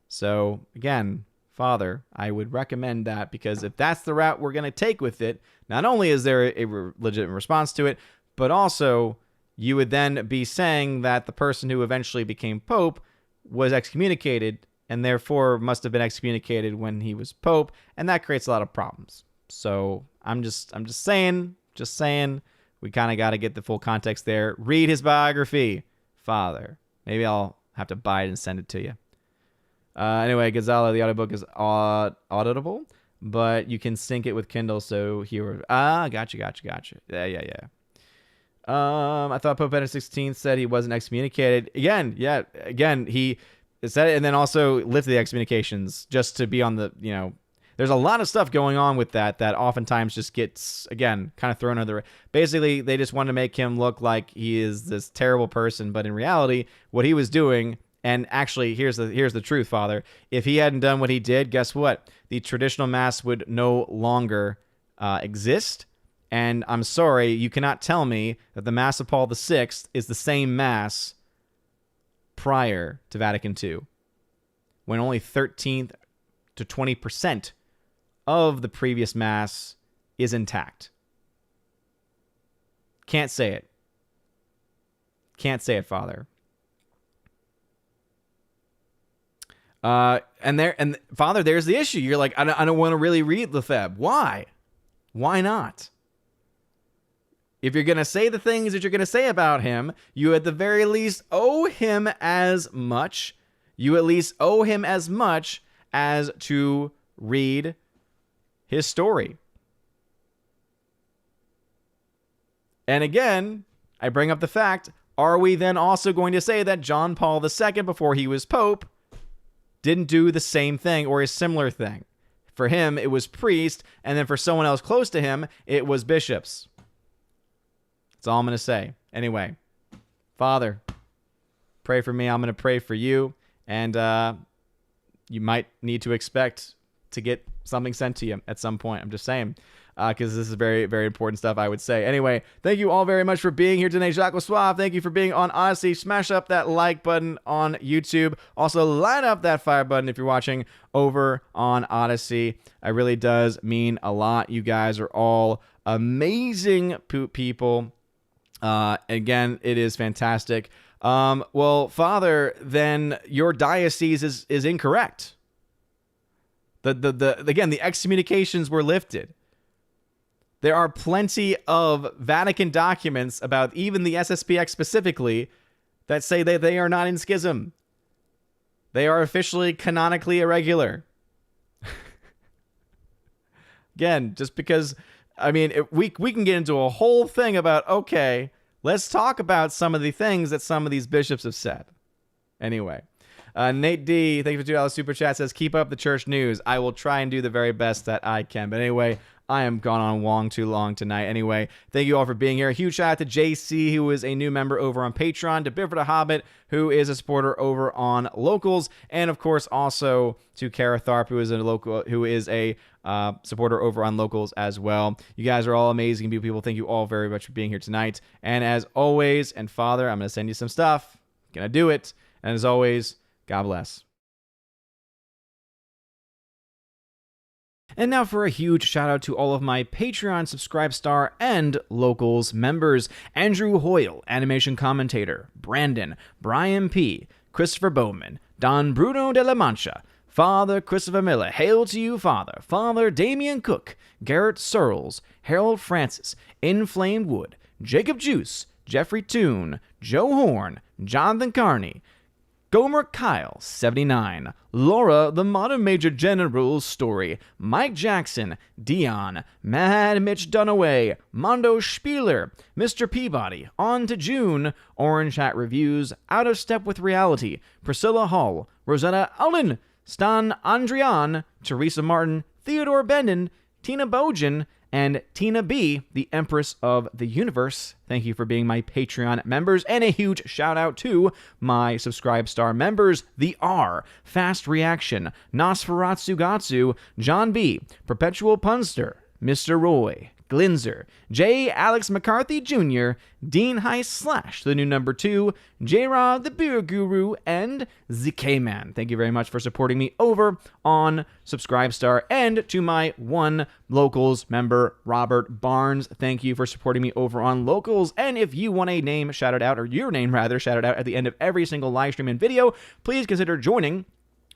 So, again, Father, I would recommend that, because if that's the route we're going to take with it, not only is there a legitimate response to it, but also you would then be saying that the person who eventually became Pope was excommunicated and therefore must have been excommunicated when he was Pope, and that creates a lot of problems. So I'm just saying, we kind of got to get the full context there. Read his biography, Father. Maybe I'll have to buy it and send it to you. Anyway, Gonzalo, the audiobook is auditable, but you can sync it with Kindle. So here, gotcha. Yeah. I thought Pope Benedict XVI said he wasn't excommunicated. Again, he said it and then also lifted the excommunications just to be on the, there's a lot of stuff going on with that oftentimes just gets, again, kind of thrown under the... Basically, they just want to make him look like he is this terrible person, but in reality, what he was doing, and actually, here's the truth, Father. If he hadn't done what he did, guess what? The traditional Mass would no longer exist, and I'm sorry, you cannot tell me that the Mass of Paul VI is the same Mass prior to Vatican II, when only 13 to 20% of the previous Mass is intact. Can't say it. Father. And Father, there's the issue. You're like, I don't want to really read Lefebvre. Why? Why not? If you're going to say the things that you're going to say about him, you at the very least owe him as much. You at least owe him as much as to read his story. And again, I bring up the fact, are we then also going to say that John Paul II, before he was Pope, didn't do the same thing or a similar thing? For him, it was priest, and then for someone else close to him, it was bishops. That's all I'm going to say. Anyway, Father, pray for me. I'm going to pray for you, and you might need to expect to get something sent to you at some point. I'm just saying, because this is very, very important stuff, I would say. Anyway, thank you all very much for being here today. Jacques Suave, thank you for being on Odyssey. Smash up that like button on YouTube. Also, light up that fire button if you're watching over on Odyssey. It really does mean a lot. You guys are all amazing people. Again, it is fantastic. Well, Father, then your diocese is incorrect. Again, the excommunications were lifted. There are plenty of Vatican documents about even the SSPX specifically that say that they are not in schism. They are officially canonically irregular. Again, just because, I mean, we can get into a whole thing about, okay, let's talk about some of the things that some of these bishops have said. Anyway. Nate D, thank you for $2 super chat, says, keep up the church news. I will try and do the very best that I can. But anyway, I am gone on long too long tonight. Anyway, thank you all for being here. A huge shout out to JC, who is a new member over on Patreon, to Bifford the Hobbit, who is a supporter over on Locals, and of course also to Kara Tharp, who is a supporter over on Locals as well. You guys are all amazing people. Thank you all very much for being here tonight. And as always, and Father, I'm going to send you some stuff. Gonna do it. And as always, God bless. And now for a huge shout out to all of my Patreon Subscribe Star and Locals members: Andrew Hoyle, animation commentator; Brandon, Brian P., Christopher Bowman, Don Bruno de la Mancha, Father Christopher Miller, hail to you, Father; Father Damian Cook, Garrett Searles, Harold Francis, Inflamed Wood, Jacob Juice, Jeffrey Toone, Joe Horn, Jonathan Carney, Gomer Kyle, 79. Laura, the Modern Major General's Story. Mike Jackson. Dion. Mad Mitch Dunaway. Mondo Spieler. Mr. Peabody. On to June. Orange Hat Reviews. Out of Step with Reality. Priscilla Hall. Rosetta Allen. Stan Andrian. Teresa Martin. Theodore Benden. Tina Bojan. And Tina B., the Empress of the Universe. Thank you for being my Patreon members. And a huge shout out to my Subscribe Star members, The R, Fast Reaction, Nosferatu Gatsu, John B., Perpetual Punster, Mr. Roy, Glinzer, J. Alex McCarthy Jr., Dean Heist / the new number 2, J-Rod the Beer Guru, and ZK-Man. Thank you very much for supporting me over on Subscribestar. And to my one Locals member, Robert Barnes, thank you for supporting me over on Locals. And if you want a name shouted out, or your name rather, shouted out at the end of every single live stream and video, please consider joining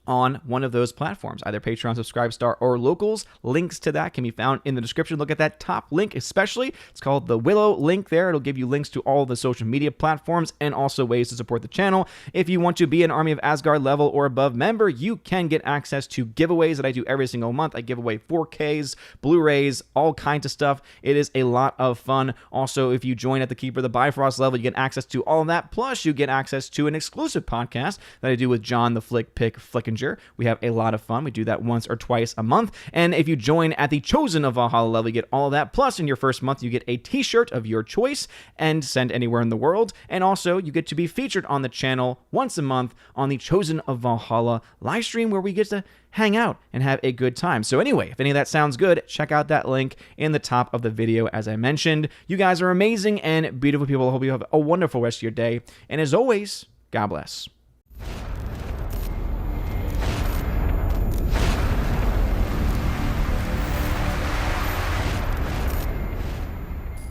on one of those platforms, either Patreon, Subscribestar, or Locals. Links to that can be found in the description. Look at that top link especially. It's called the Willow link there. It'll give you links to all the social media platforms and also ways to support the channel. If you want to be an Army of Asgard level or above member, you can get access to giveaways that I do every single month. I give away 4Ks, Blu-rays, all kinds of stuff. It is a lot of fun. Also, if you join at the Keeper of the Bifrost level, you get access to all of that. Plus, you get access to an exclusive podcast that I do with John the Flick Pick Flickinger. We have a lot of fun. We do that once or twice a month. And if you join at the Chosen of Valhalla level, you get all of that. Plus, in your first month, you get a t-shirt of your choice and send anywhere in the world. And also, you get to be featured on the channel once a month on the Chosen of Valhalla live stream, where we get to hang out and have a good time. So anyway, if any of that sounds good, check out that link in the top of the video as I mentioned. You guys are amazing and beautiful people. I hope you have a wonderful rest of your day. And as always, God bless.